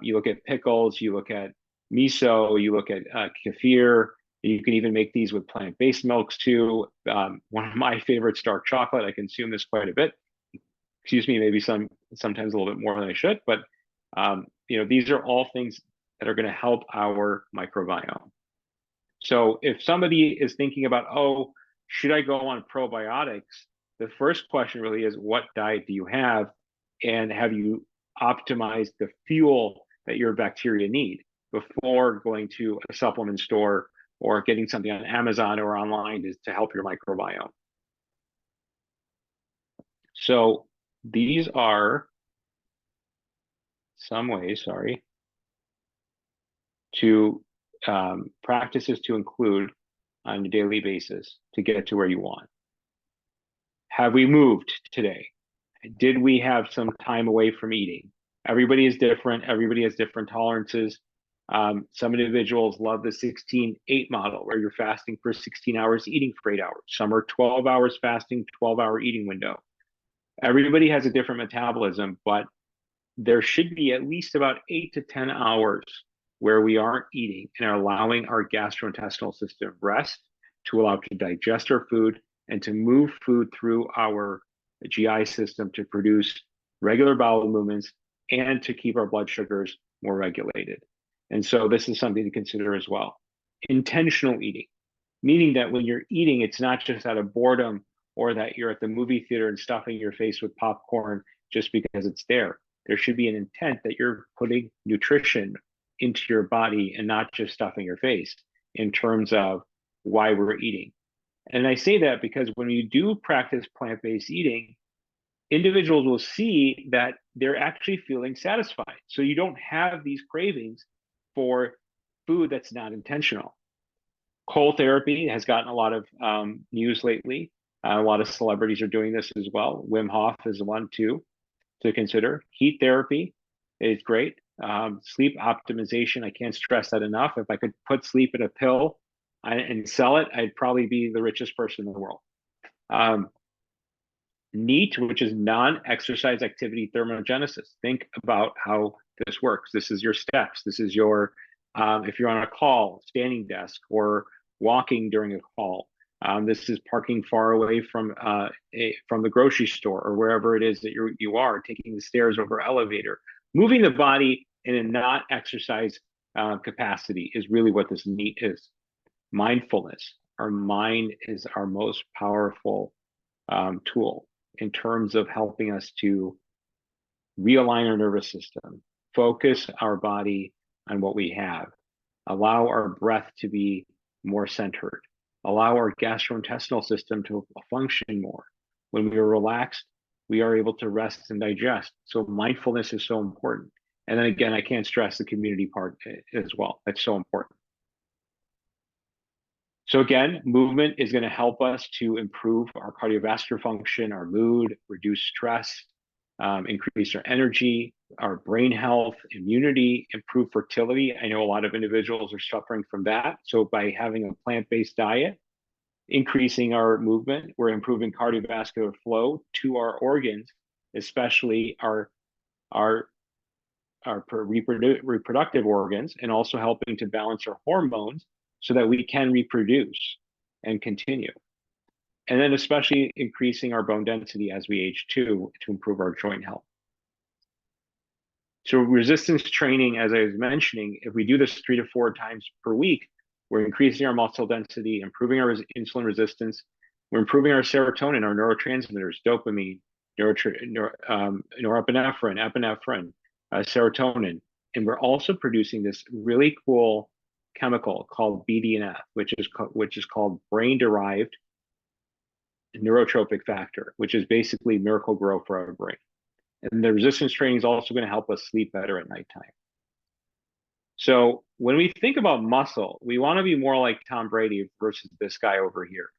you look at pickles, you look at miso, you look at kefir. You can even make these with plant-based milks too. One of my favorites, dark chocolate. I consume this quite a bit. Excuse me, maybe sometimes a little bit more than I should, but these are all things that are going to help our microbiome. So if somebody is thinking about, oh, should I go on probiotics? The first question really is, what diet do you have? And have you optimized the fuel that your bacteria need before going to a supplement store or getting something on Amazon or online to help your microbiome? So these are some ways, to practices to include on a daily basis to get to where you want. Have we moved today? Did we have some time away from eating? Everybody is different. Everybody has different tolerances. Some individuals love the 16-8 model, where you're fasting for 16 hours, eating for 8 hours. Some are 12 hours fasting, 12-hour eating window. Everybody has a different metabolism, but there should be at least about 8 to 10 hours where we aren't eating and are allowing our gastrointestinal system rest, to allow to digest our food and to move food through our GI system to produce regular bowel movements and to keep our blood sugars more regulated. And so this is something to consider as well. Intentional eating, meaning that when you're eating, it's not just out of boredom or that you're at the movie theater and stuffing your face with popcorn just because it's there. There should be an intent that you're putting nutrition into your body and not just stuffing your face, in terms of why we're eating. And I say that because when you do practice plant-based eating, individuals will see that they're actually feeling satisfied. So you don't have these cravings for food that's not intentional. Cold therapy has gotten a lot of news lately. A lot of celebrities are doing this as well. Wim Hof is one too to consider. Heat therapy is great. Sleep optimization, I can't stress that enough. If I could put sleep in a pill and sell it, I'd probably be the richest person in the world. NEAT, which is non-exercise activity thermogenesis. Think about how this works. This is your steps. This is your If you're on a call, standing desk, or walking during a call. This is parking far away from the grocery store or wherever it is that you are, taking the stairs over elevator. Moving the body in a not exercise capacity is really what this NEAT is. Mindfulness. Our mind is our most powerful tool in terms of helping us to realign our nervous system, focus our body on what we have, allow our breath to be more centered, allow our gastrointestinal system to function more. When we are relaxed, we are able to rest and digest. So mindfulness is so important. And then again, I can't stress the community part as well. That's so important. So again, movement is going to help us to improve our cardiovascular function, our mood, reduce stress, increase our energy, our brain health, immunity, improve fertility. I know a lot of individuals are suffering from that. So by having a plant-based diet, increasing our movement, we're improving cardiovascular flow to our organs, especially our reproductive organs, and also helping to balance our hormones so that we can reproduce and continue. And then especially increasing our bone density as we age too, to improve our joint health. So resistance training, as I was mentioning, if we do this 3 to 4 times per week, we're increasing our muscle density, improving our insulin resistance, we're improving our serotonin, our neurotransmitters, dopamine, norepinephrine, epinephrine, serotonin. And we're also producing this really cool chemical called BDNF, which is called brain-derived neurotropic factor, which is basically miracle grow for our brain. And the resistance training is also going to help us sleep better at nighttime. So when we think about muscle, we want to be more like Tom Brady versus this guy over here.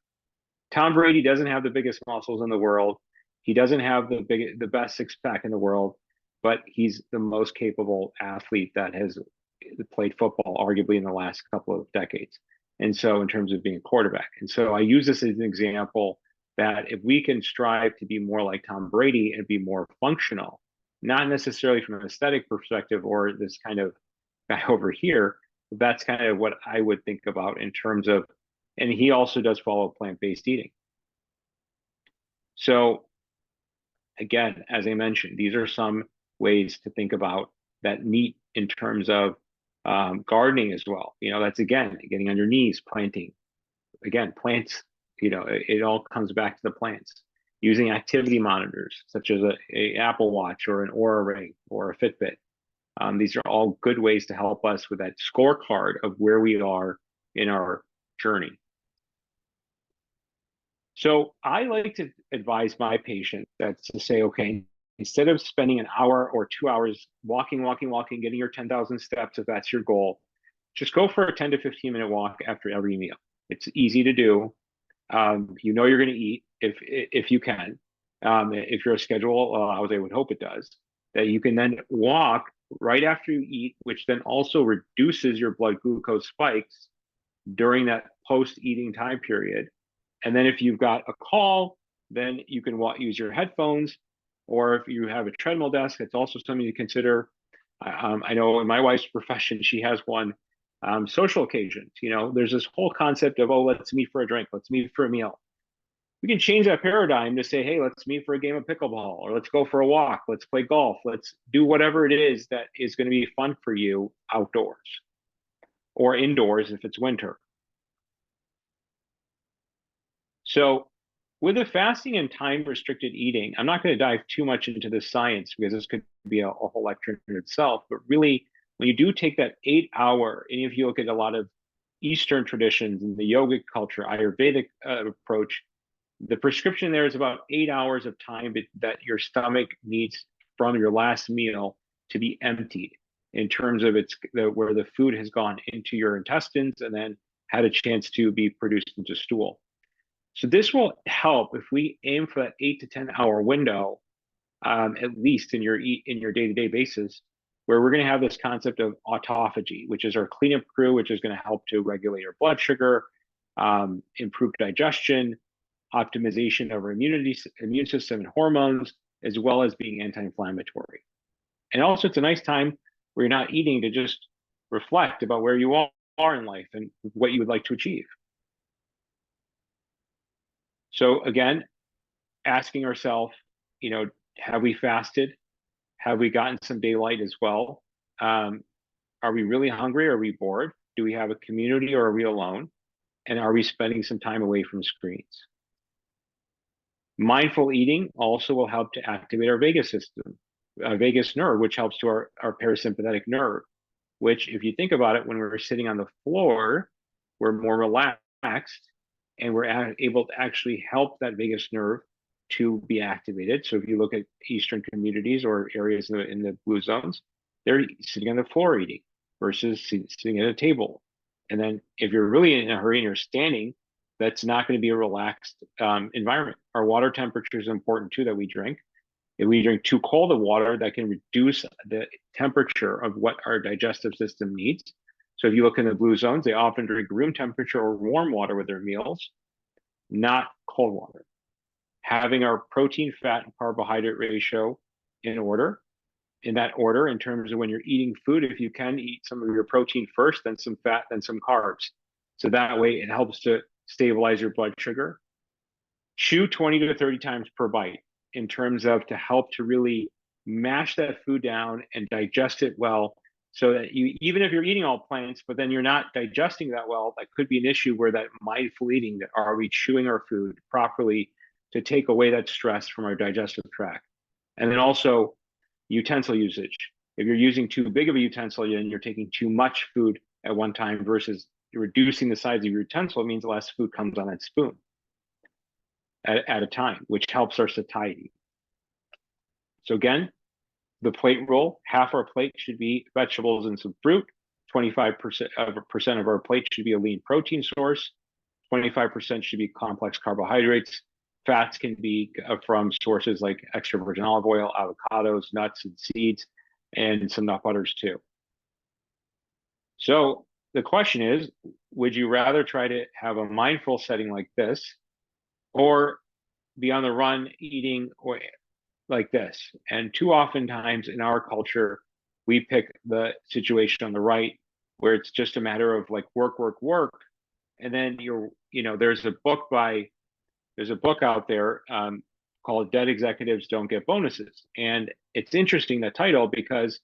Tom Brady doesn't have the biggest muscles in the world. He doesn't have the best six-pack in the world, but he's the most capable athlete that has played football, arguably in the last couple of decades. And so in terms of being a quarterback. And so I use this as an example that if we can strive to be more like Tom Brady and be more functional, not necessarily from an aesthetic perspective or this kind of guy over here, that's kind of what I would think about in terms of, and he also does follow plant-based eating. So again, as I mentioned, these are some ways to think about that NEAT in terms of gardening as well. That's again, getting on your knees, planting. Again, plants, it all comes back to the plants. Using activity monitors, such as a Apple Watch or an Oura Ring or a Fitbit. These are all good ways to help us with that scorecard of where we are in our journey. So I like to advise my patients that's to say, okay, instead of spending an hour or 2 hours walking, getting your 10,000 steps, if that's your goal, just go for a 10 to 15-minute walk after every meal. It's easy to do. You're going to eat if you can. If your schedule allows, I would hope it does, that you can then walk right after you eat, which then also reduces your blood glucose spikes during that post-eating time period. And then if you've got a call, then you can use your headphones, or if you have a treadmill desk, it's also something to consider. I know in my wife's profession, she has one. Social occasions, there's this whole concept of, oh, let's meet for a drink, let's meet for a meal. We can change that paradigm to say, hey, let's meet for a game of pickleball, or let's go for a walk, let's play golf, let's do whatever it is that is going to be fun for you outdoors or indoors if it's winter. So with the fasting and time restricted eating, I'm not going to dive too much into the science because this could be a whole lecture in itself, but really when you do take that 8-hour, and if you look at a lot of Eastern traditions and the yogic culture, Ayurvedic approach, the prescription there is about 8 hours of time that your stomach needs from your last meal to be emptied in terms of where the food has gone into your intestines and then had a chance to be produced into stool. So this will help if we aim for that 8 to 10 hour window, at least in your day-to-day basis, where we're going to have this concept of autophagy, which is our cleanup crew, which is going to help to regulate our blood sugar, improve digestion, optimization of our immune system and hormones, as well as being anti-inflammatory. And also, it's a nice time where you're not eating to just reflect about where you are in life and what you would like to achieve. So again, asking ourselves, have we fasted? Have we gotten some daylight as well? Are we really hungry? Or are we bored? Do we have a community or are we alone? And are we spending some time away from screens? Mindful eating also will help to activate our vagus system, vagus nerve, which helps to our parasympathetic nerve, which, if you think about it, when we're sitting on the floor, we're more relaxed and we're able to actually help that vagus nerve to be activated. So if you look at Eastern communities or areas in the blue zones, they're sitting on the floor eating versus sitting at a table. And then if you're really in a hurry and you're standing, that's not going to be a relaxed environment. Our water temperature is important too that we drink. If we drink too cold of water, that can reduce the temperature of what our digestive system needs. So if you look in the blue zones, they often drink room temperature or warm water with their meals, not cold water. Having our protein, fat, and carbohydrate ratio in that order in terms of when you're eating food, if you can eat some of your protein first, then some fat, then some carbs. So that way it helps to stabilize your blood sugar. Chew 20 to 30 times per bite in terms of to help to really mash that food down and digest it well, so that you, even if you're eating all plants, but then you're not digesting that well, that could be an issue where that mindful eating, that are we chewing our food properly to take away that stress from our digestive tract. And then also utensil usage. If you're using too big of a utensil, then you're taking too much food at one time versus reducing the size of your utensil. It means less food comes on that spoon at a time, which helps our satiety. So again, the plate rule, half our plate should be vegetables and some fruit. 25% of our plate should be a lean protein source. 25% should be complex carbohydrates. Fats can be from sources like extra virgin olive oil, avocados, nuts, and seeds, and some nut butters too. So the question is, would you rather try to have a mindful setting like this, or be on the run eating or like this? And too often times in our culture, we pick the situation on the right, where it's just a matter of like work, work, work. And then there's a book out there called Dead Executives Don't Get Bonuses. And it's interesting, that title, because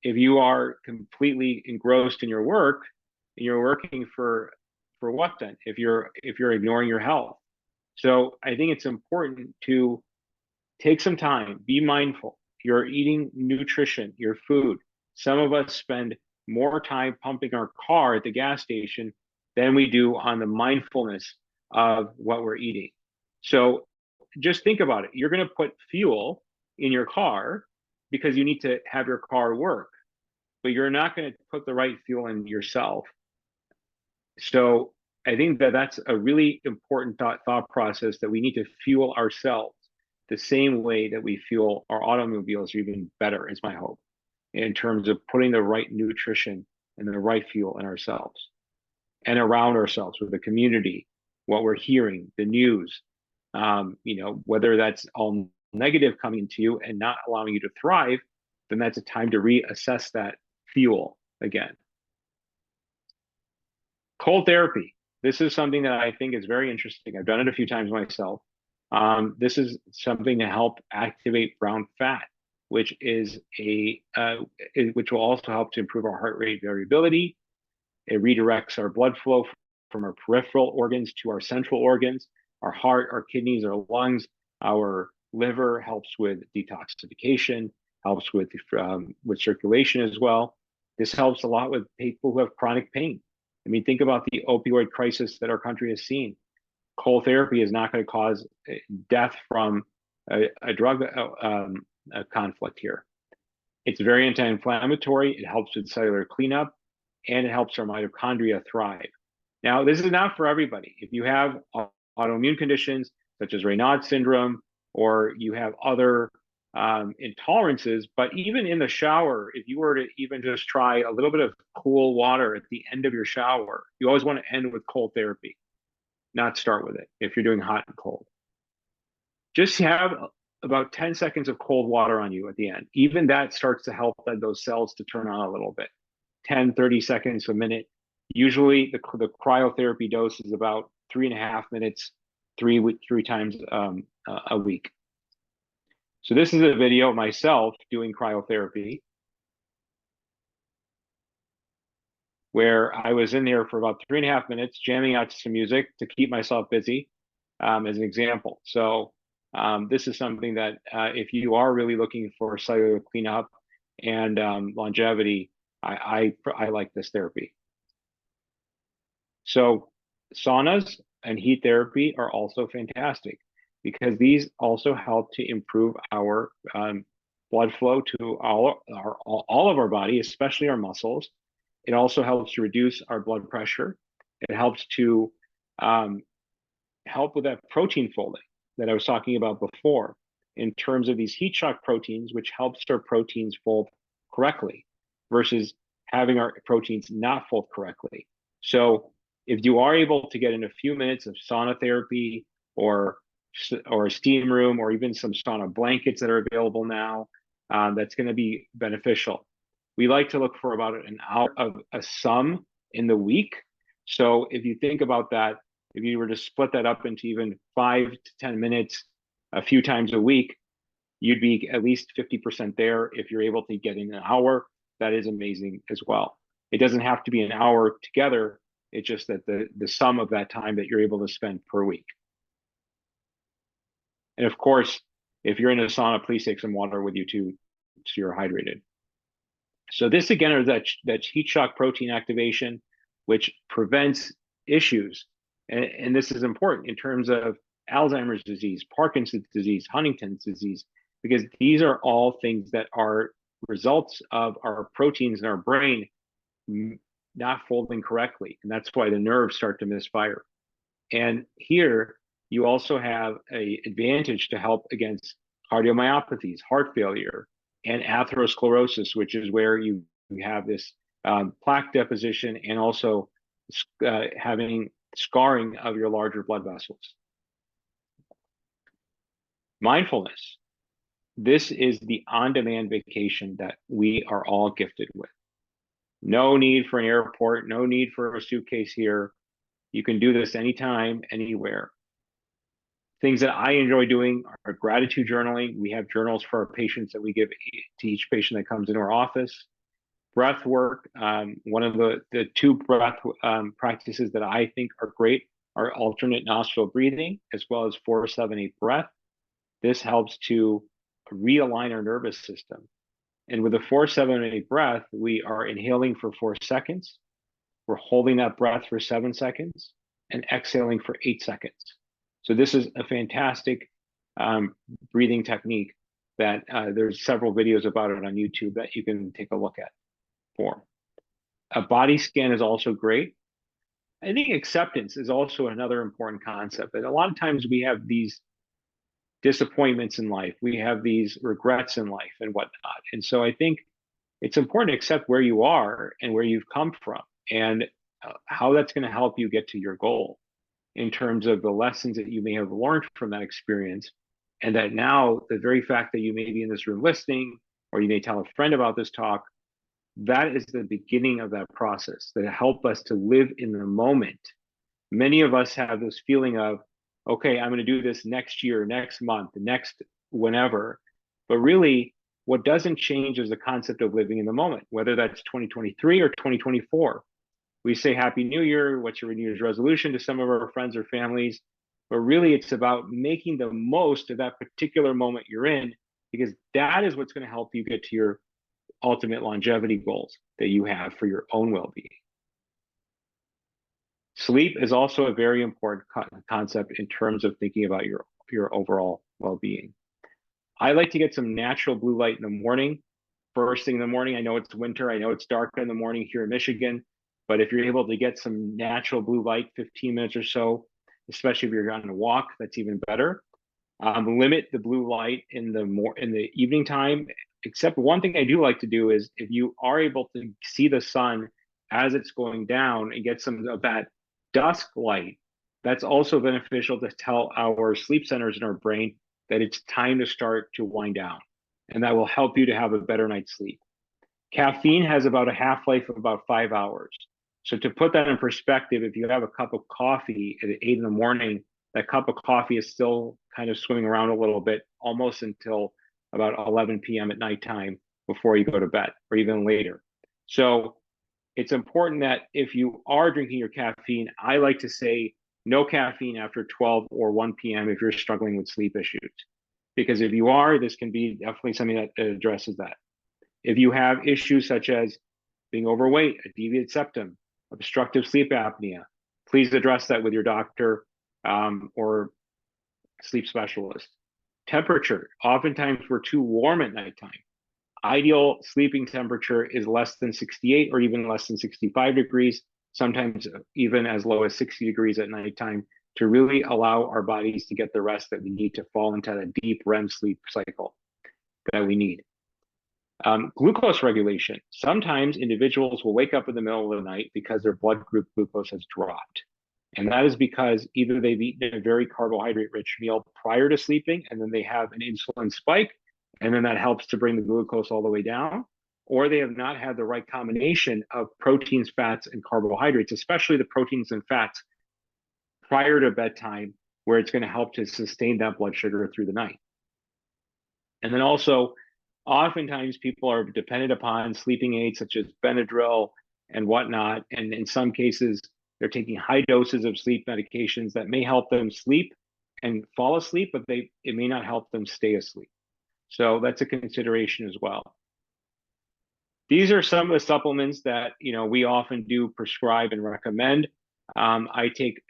if you are completely engrossed in your work, and you're working for what then? If you're ignoring your health. So I think it's important to take some time, be mindful. You're eating nutrition, your food. Some of us spend more time pumping our car at the gas station than we do on the mindfulness of what we're eating. So just think about it. You're going to put fuel in your car because you need to have your car work, but you're not going to put the right fuel in yourself. So I think that that's a really important thought process, that we need to fuel ourselves the same way that we fuel our automobiles, or even better, is my hope, in terms of putting the right nutrition and the right fuel in ourselves and around ourselves, with the community, what we're hearing, the news, whether that's all negative coming to you and not allowing you to thrive, then that's a time to reassess that fuel again. Cold therapy. This is something that I think is very interesting. I've done it a few times myself. This is something to help activate brown fat, which will also help to improve our heart rate variability. It redirects our blood flow from our peripheral organs to our central organs, our heart, our kidneys, our lungs, our liver. Helps with detoxification, helps with circulation as well. This helps a lot with people who have chronic pain. I mean, think about the opioid crisis that our country has seen. Cold therapy is not going to cause death from a drug conflict here. It's very anti-inflammatory. It helps with cellular cleanup, and it helps our mitochondria thrive. Now, this is not for everybody. If you have autoimmune conditions such as Raynaud's syndrome, or you have other intolerances, but even in the shower, if you were to even just try a little bit of cool water at the end of your shower, you always want to end with cold therapy, not start with it if you're doing hot and cold. Just have about 10 seconds of cold water on you at the end. Even that starts to help those cells to turn on a little bit. 10-30 seconds a minute. Usually the cryotherapy dose is about 3.5 minutes, three times a week. So this is a video of myself doing cryotherapy, where I was in there for about 3.5 minutes, jamming out to some music to keep myself busy, as an example. So this is something that if you are really looking for cellular cleanup and longevity, I like this therapy. So saunas and heat therapy are also fantastic because these also help to improve our blood flow to all of our body, especially our muscles. It also helps to reduce our blood pressure. It helps to help with that protein folding that I was talking about before in terms of these heat shock proteins, which helps our proteins fold correctly versus having our proteins not fold correctly. So if you are able to get in a few minutes of sauna therapy or a steam room or even some sauna blankets that are available now, that's going to be beneficial. We like to look for about an hour of a sum in the week. So if you think about that, if you were to split that up into even 5 to 10 minutes a few times a week, you'd be at least 50% there. If you're able to get in an hour, that is amazing as well. It doesn't have to be an hour together. It's just that the sum of that time that you're able to spend per week. And of course, if you're in a sauna, please take some water with you too, so you're hydrated. So this again is that heat shock protein activation, which prevents issues. And this is important in terms of Alzheimer's disease, Parkinson's disease, Huntington's disease, because these are all things that are results of our proteins in our brain not folding correctly. And that's why the nerves start to misfire. And here you also have an advantage to help against cardiomyopathies, heart failure, and atherosclerosis, which is where you have this plaque deposition and also having scarring of your larger blood vessels. Mindfulness. This is the on-demand vacation that we are all gifted with. No need for an airport, no need for a suitcase here. You can do this anytime, anywhere. Things that I enjoy doing are gratitude journaling. We have journals for our patients that we give to each patient that comes into our office. Breath work. One of the two breath practices that I think are great are alternate nostril breathing, as well as 4-7-8 breath. This helps to realign our nervous system. And with the 4-7-8 breath, we are inhaling for 4 seconds. We're holding that breath for 7 seconds and exhaling for 8 seconds. So this is a fantastic breathing technique that there's several videos about it on YouTube that you can take a look at for. A body scan is also great. I think acceptance is also another important concept. And a lot of times we have these disappointments in life. We have these regrets in life and whatnot. And so I think it's important to accept where you are and where you've come from and how that's going to help you get to your goal in terms of the lessons that you may have learned from that experience. And that now the very fact that you may be in this room listening, or you may tell a friend about this talk, that is the beginning of that process that help us to live in the moment. Many of us have this feeling of, okay, I'm going to do this next year, next month, next whenever. But really, what doesn't change is the concept of living in the moment, whether that's 2023 or 2024. We say Happy New Year, what's your New Year's resolution to some of our friends or families. But really, it's about making the most of that particular moment you're in, because that is what's going to help you get to your ultimate longevity goals that you have for your own well-being. Sleep is also a very important concept in terms of thinking about your overall well-being. I like to get some natural blue light in the morning. First thing in the morning, I know it's winter, I know it's dark in the morning here in Michigan, but if you're able to get some natural blue light, 15 minutes or so, especially if you're on a walk, that's even better. Limit the blue light in the evening time. Except one thing I do like to do is if you are able to see the sun as it's going down and get some of that dusk light, that's also beneficial to tell our sleep centers in our brain that it's time to start to wind down. And that will help you to have a better night's sleep. Caffeine has about a half-life of about 5 hours. So to put that in perspective, if you have a cup of coffee at 8 in the morning, that cup of coffee is still kind of swimming around a little bit, almost until about 11 p.m. at nighttime before you go to bed, or even later. So it's important that if you are drinking your caffeine, I like to say no caffeine after 12 or 1 p.m. if you're struggling with sleep issues. Because if you are, this can be definitely something that addresses that. If you have issues such as being overweight, a deviated septum, obstructive sleep apnea, please address that with your doctor or sleep specialist. Temperature, oftentimes we're too warm at nighttime. Ideal sleeping temperature is less than 68 or even less than 65 degrees, sometimes even as low as 60 degrees at nighttime, to really allow our bodies to get the rest that we need to fall into that deep REM sleep cycle that we need. Glucose regulation. Sometimes individuals will wake up in the middle of the night because their blood group glucose has dropped. And that is because either they've eaten a very carbohydrate-rich meal prior to sleeping, and then they have an insulin spike, and then that helps to bring the glucose all the way down, or they have not had the right combination of proteins, fats, and carbohydrates, especially the proteins and fats prior to bedtime, where it's going to help to sustain that blood sugar through the night. And then also, oftentimes people are dependent upon sleeping aids such as Benadryl and whatnot. And in some cases, they're taking high doses of sleep medications that may help them sleep and fall asleep, but it may not help them stay asleep. So that's a consideration as well. These are some of the supplements that we often do prescribe and recommend. I take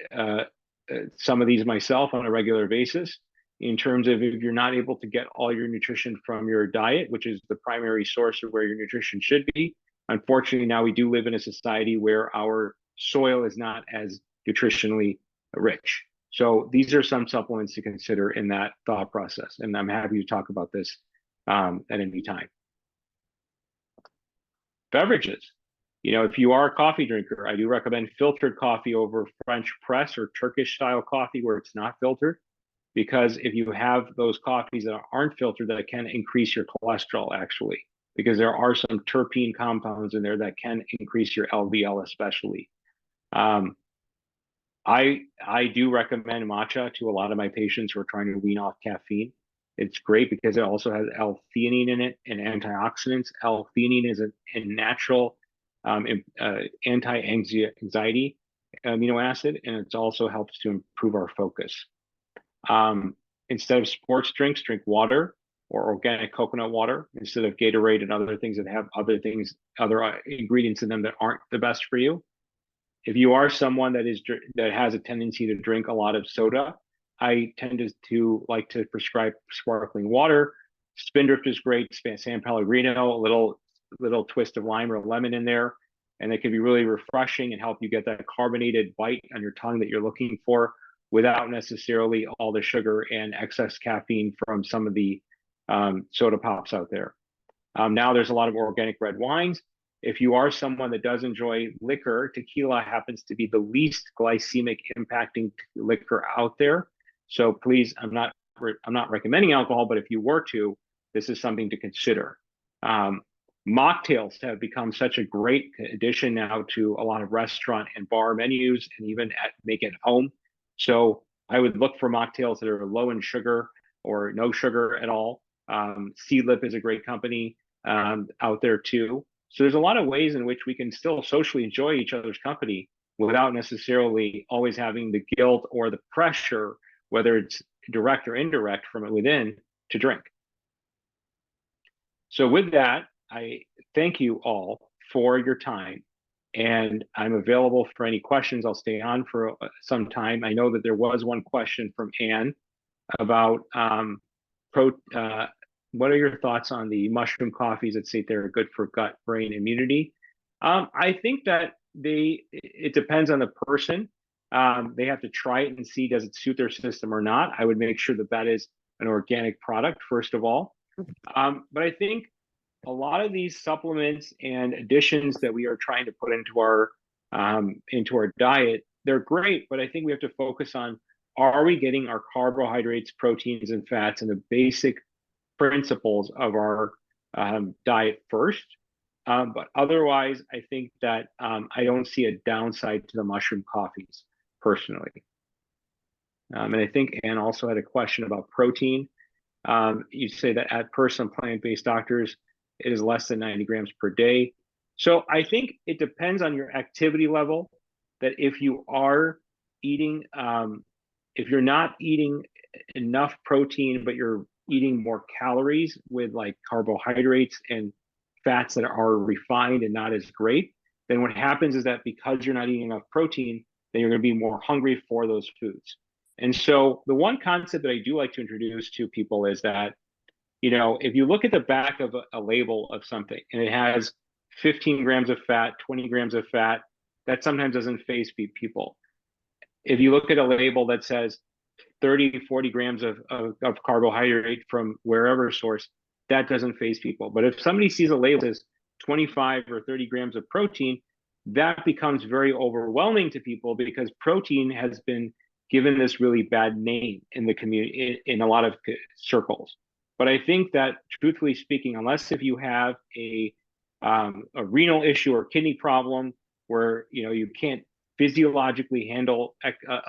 some of these myself on a regular basis. In terms of if you're not able to get all your nutrition from your diet, which is the primary source of where your nutrition should be. Unfortunately, now we do live in a society where our soil is not as nutritionally rich. So these are some supplements to consider in that thought process. And I'm happy to talk about this at any time. Beverages. If you are a coffee drinker, I do recommend filtered coffee over French press or Turkish style coffee where it's not filtered. Because if you have those coffees that aren't filtered, that can increase your cholesterol actually, because there are some terpene compounds in there that can increase your LDL especially. I do recommend matcha to a lot of my patients who are trying to wean off caffeine. It's great because it also has L-theanine in it and antioxidants. L-theanine is a natural anti-anxiety amino acid, and it also helps to improve our focus. Instead of sports drinks, drink water or organic coconut water instead of Gatorade and other things that have other ingredients in them that aren't the best for you. If you are someone that has a tendency to drink a lot of soda, I tend to like to prescribe sparkling water. Spindrift is great. San Pellegrino, a little twist of lime or lemon in there, and it can be really refreshing and help you get that carbonated bite on your tongue that you're looking for, without necessarily all the sugar and excess caffeine from some of the soda pops out there. Now there's a lot of organic red wines. If you are someone that does enjoy liquor, tequila happens to be the least glycemic impacting liquor out there. So please, I'm not recommending alcohol, but if you were to, this is something to consider. Mocktails have become such a great addition now to a lot of restaurant and bar menus, and even make it home. So I would look for mocktails that are low in sugar or no sugar at all. Seedlip is a great company out there too. So there's a lot of ways in which we can still socially enjoy each other's company without necessarily always having the guilt or the pressure, whether it's direct or indirect from within, to drink. So with that, I thank you all for your time. And I'm available for any questions. I'll stay on for some time. I know that there was one question from Anne about what are your thoughts on the mushroom coffees that say they're good for gut brain immunity? I think that it depends on the person. They have to try it and see, does it suit their system or not. I would make sure that that is an organic product, first of all. But I think a lot of these supplements and additions that we are trying to put into our diet, they're great, but I think we have to focus on, are we getting our carbohydrates, proteins, and fats and the basic principles of our diet first? But otherwise, I think that I don't see a downside to the mushroom coffees personally. And I think Ann also had a question about protein. You say that at person plant-based doctors, it is less than 90 grams per day. So I think it depends on your activity level. That if you are eating, if you're not eating enough protein, but you're eating more calories with like carbohydrates and fats that are refined and not as great, then what happens is that because you're not eating enough protein, then you're going to be more hungry for those foods. And so the one concept that I do like to introduce to people is that, if you look at the back of a label of something and it has 15 grams of fat, 20 grams of fat, that sometimes doesn't faze people. If you look at a label that says 30, 40 grams of carbohydrate from wherever source, that doesn't faze people. But if somebody sees a label that says 25 or 30 grams of protein, that becomes very overwhelming to people because protein has been given this really bad name in the community, in a lot of circles. But I think that, truthfully speaking, unless if you have a renal issue or kidney problem where you can't physiologically handle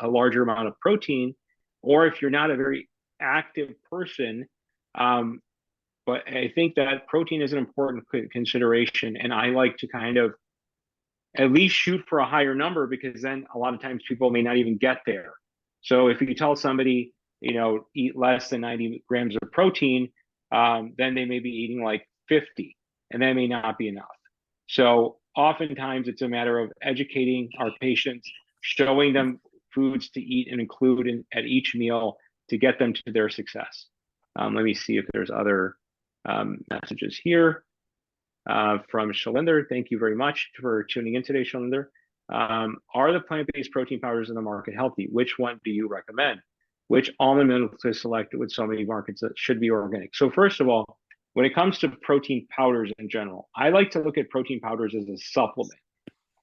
a larger amount of protein, or if you're not a very active person, but I think that protein is an important consideration, and I like to kind of at least shoot for a higher number because then a lot of times people may not even get there. So if you tell somebody, eat less than 90 grams of protein, then they may be eating like 50, and that may not be enough. So oftentimes it's a matter of educating our patients, showing them foods to eat and include at each meal to get them to their success. Let me see if there's other messages here. From Shalinder, thank you very much for tuning in today, Shalinder. Are the plant-based protein powders in the market healthy? Which one do you recommend? Which almond milk to select with so many markets that should be organic? So first of all, when it comes to protein powders in general, I like to look at protein powders as a supplement.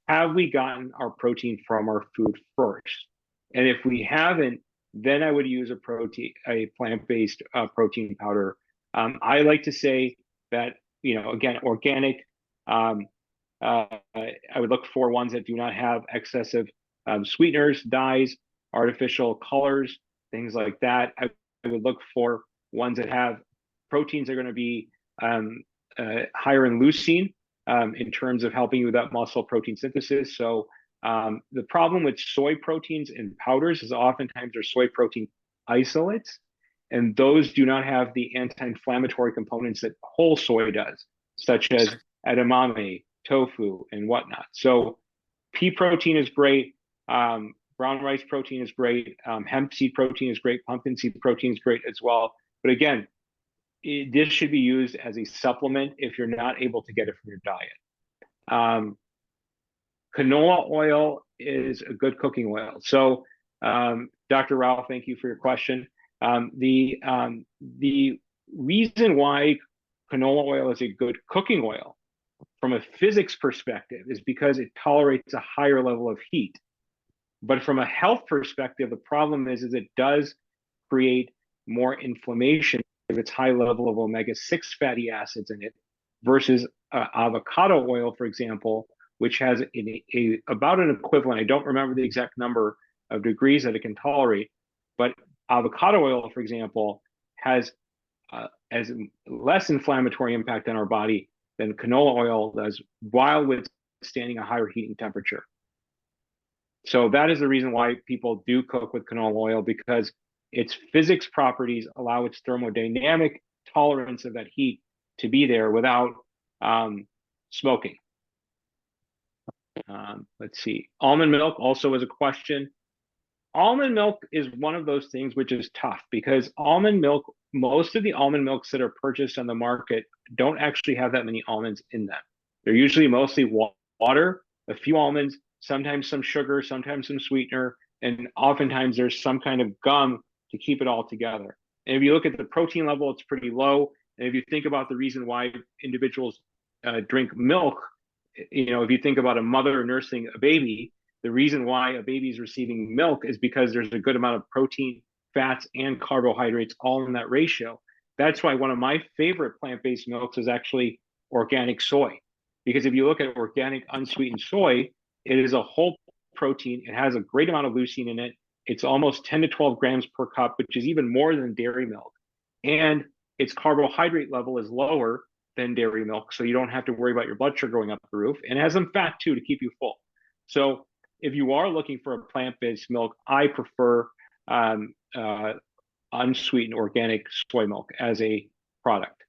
Have we gotten our protein from our food first? And if we haven't, then I would use a plant-based protein powder. I like to say that, again, organic. I would look for ones that do not have excessive sweeteners, dyes, artificial colors, things like that. I would look for ones that have proteins that are going to be higher in leucine in terms of helping you with that muscle protein synthesis. So the problem with soy proteins in powders is oftentimes they're soy protein isolates, and those do not have the anti-inflammatory components that whole soy does, such as edamame, tofu, and whatnot. So pea protein is great. Brown rice protein is great. Hemp seed protein is great. Pumpkin seed protein is great as well. But again, this should be used as a supplement if you're not able to get it from your diet. Canola oil is a good cooking oil. So, Dr. Rao, thank you for your question. The reason why canola oil is a good cooking oil from a physics perspective is because it tolerates a higher level of heat. But from a health perspective, the problem is it does create more inflammation if it's high level of omega-6 fatty acids in it versus avocado oil, for example, which has about an equivalent. I don't remember the exact number of degrees that it can tolerate, but avocado oil, for example, has less inflammatory impact on our body than canola oil does while withstanding a higher heating temperature. So that is the reason why people do cook with canola oil, because its physics properties allow its thermodynamic tolerance of that heat to be there without smoking. Let's see. Almond milk also is a question. Almond milk is one of those things which is tough because almond milk, most of the almond milks that are purchased on the market don't actually have that many almonds in them. They're usually mostly water, a few almonds, sometimes some sugar, sometimes some sweetener, and oftentimes there's some kind of gum to keep it all together. And if you look at the protein level, it's pretty low. And if you think about the reason why individuals drink milk, if you think about a mother nursing a baby, the reason why a baby is receiving milk is because there's a good amount of protein, fats, and carbohydrates all in that ratio. That's why one of my favorite plant-based milks is actually organic soy, because if you look at organic unsweetened soy, it is a whole protein. It has a great amount of leucine in it. It's almost 10 to 12 grams per cup, which is even more than dairy milk. And its carbohydrate level is lower than dairy milk, so you don't have to worry about your blood sugar going up the roof. And it has some fat too to keep you full. So if you are looking for a plant-based milk, I prefer unsweetened organic soy milk as a product.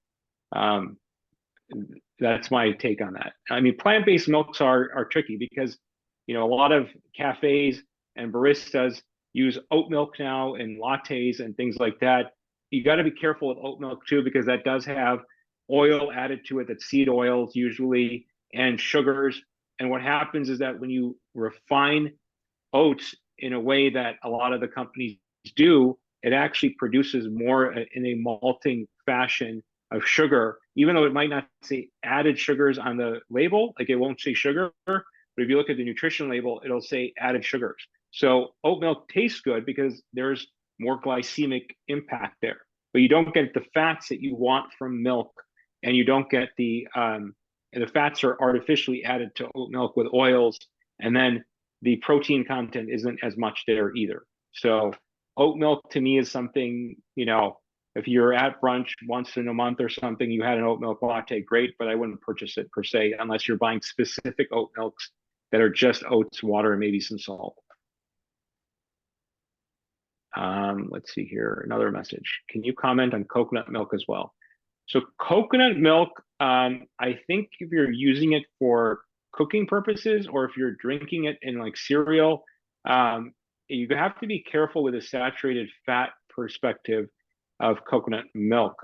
That's my take on that. I mean, plant-based milks are tricky because, you know, a lot of cafes and baristas use oat milk now and lattes and things like that. You got to be careful with oat milk too, because that does have oil added to it, that's seed oils usually, and sugars. And what happens is that when you refine oats in a way that a lot of the companies do, it actually produces more in a malting fashion of sugar, even though it might not say added sugars on the label, like it won't say sugar, but if you look at the nutrition label, it'll say added sugars. So oat milk tastes good because there's more glycemic impact there, but you don't get the fats that you want from milk, and you don't get and the fats are artificially added to oat milk with oils, and then the protein content isn't as much there either. So oat milk to me is something, you know, if you're at brunch once in a month or something, you had an oat milk latte, great, but I wouldn't purchase it per se unless you're buying specific oat milks that are just oats, water, and maybe some salt. Let's see here, another message. Can you comment on coconut milk as well? So coconut milk, I think if you're using it for cooking purposes, or if you're drinking it in like cereal, you have to be careful with the saturated fat perspective of coconut milk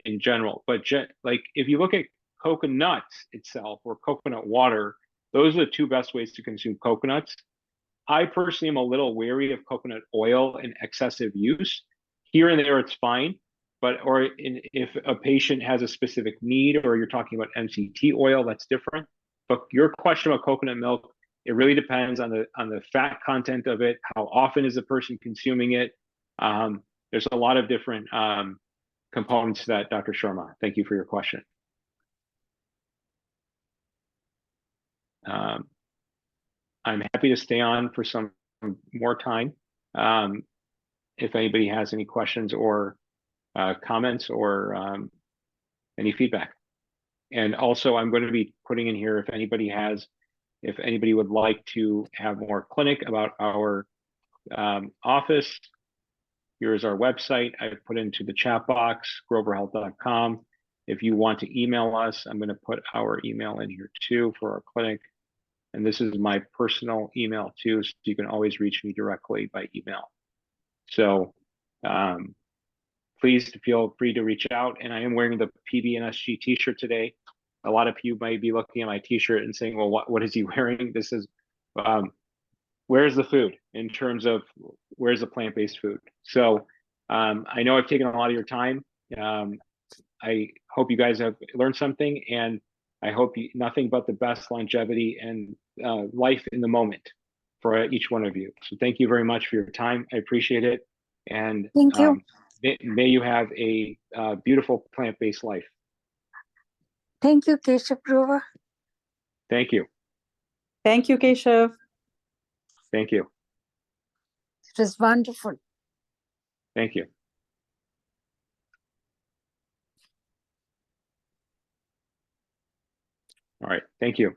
in general. But like if you look at coconuts itself or coconut water, those are the two best ways to consume coconuts. I personally am a little wary of coconut oil and excessive use. Here and there, it's fine. But if a patient has a specific need, or you're talking about MCT oil, that's different. But your question about coconut milk, it really depends on the fat content of it. How often is the person consuming it? There's a lot of different components to that, Dr. Sharma. Thank you for your question. I'm happy to stay on for some more time. If anybody has any questions or comments or any feedback. And also I'm going to be putting in here if anybody would like to have more clinic about our office, here's our website. I put into the chat box, groverhealth.com. If you want to email us, I'm going to put our email in here too for our clinic. And this is my personal email too, so you can always reach me directly by email. So please feel free to reach out. And I am wearing the PBNSG t-shirt today. A lot of you might be looking at my t-shirt and saying, well, what is he wearing? This is, where's the food in terms of where's the plant-based food? So I know I've taken a lot of your time. I hope you guys have learned something, and I hope nothing but the best longevity and life in the moment for each one of you. So thank you very much for your time. I appreciate it. And thank you. May you have a beautiful plant-based life. Thank you, Keshav Grover. Thank you. Thank you, Keshav. Thank you. It was wonderful. Thank you. All right. Thank you.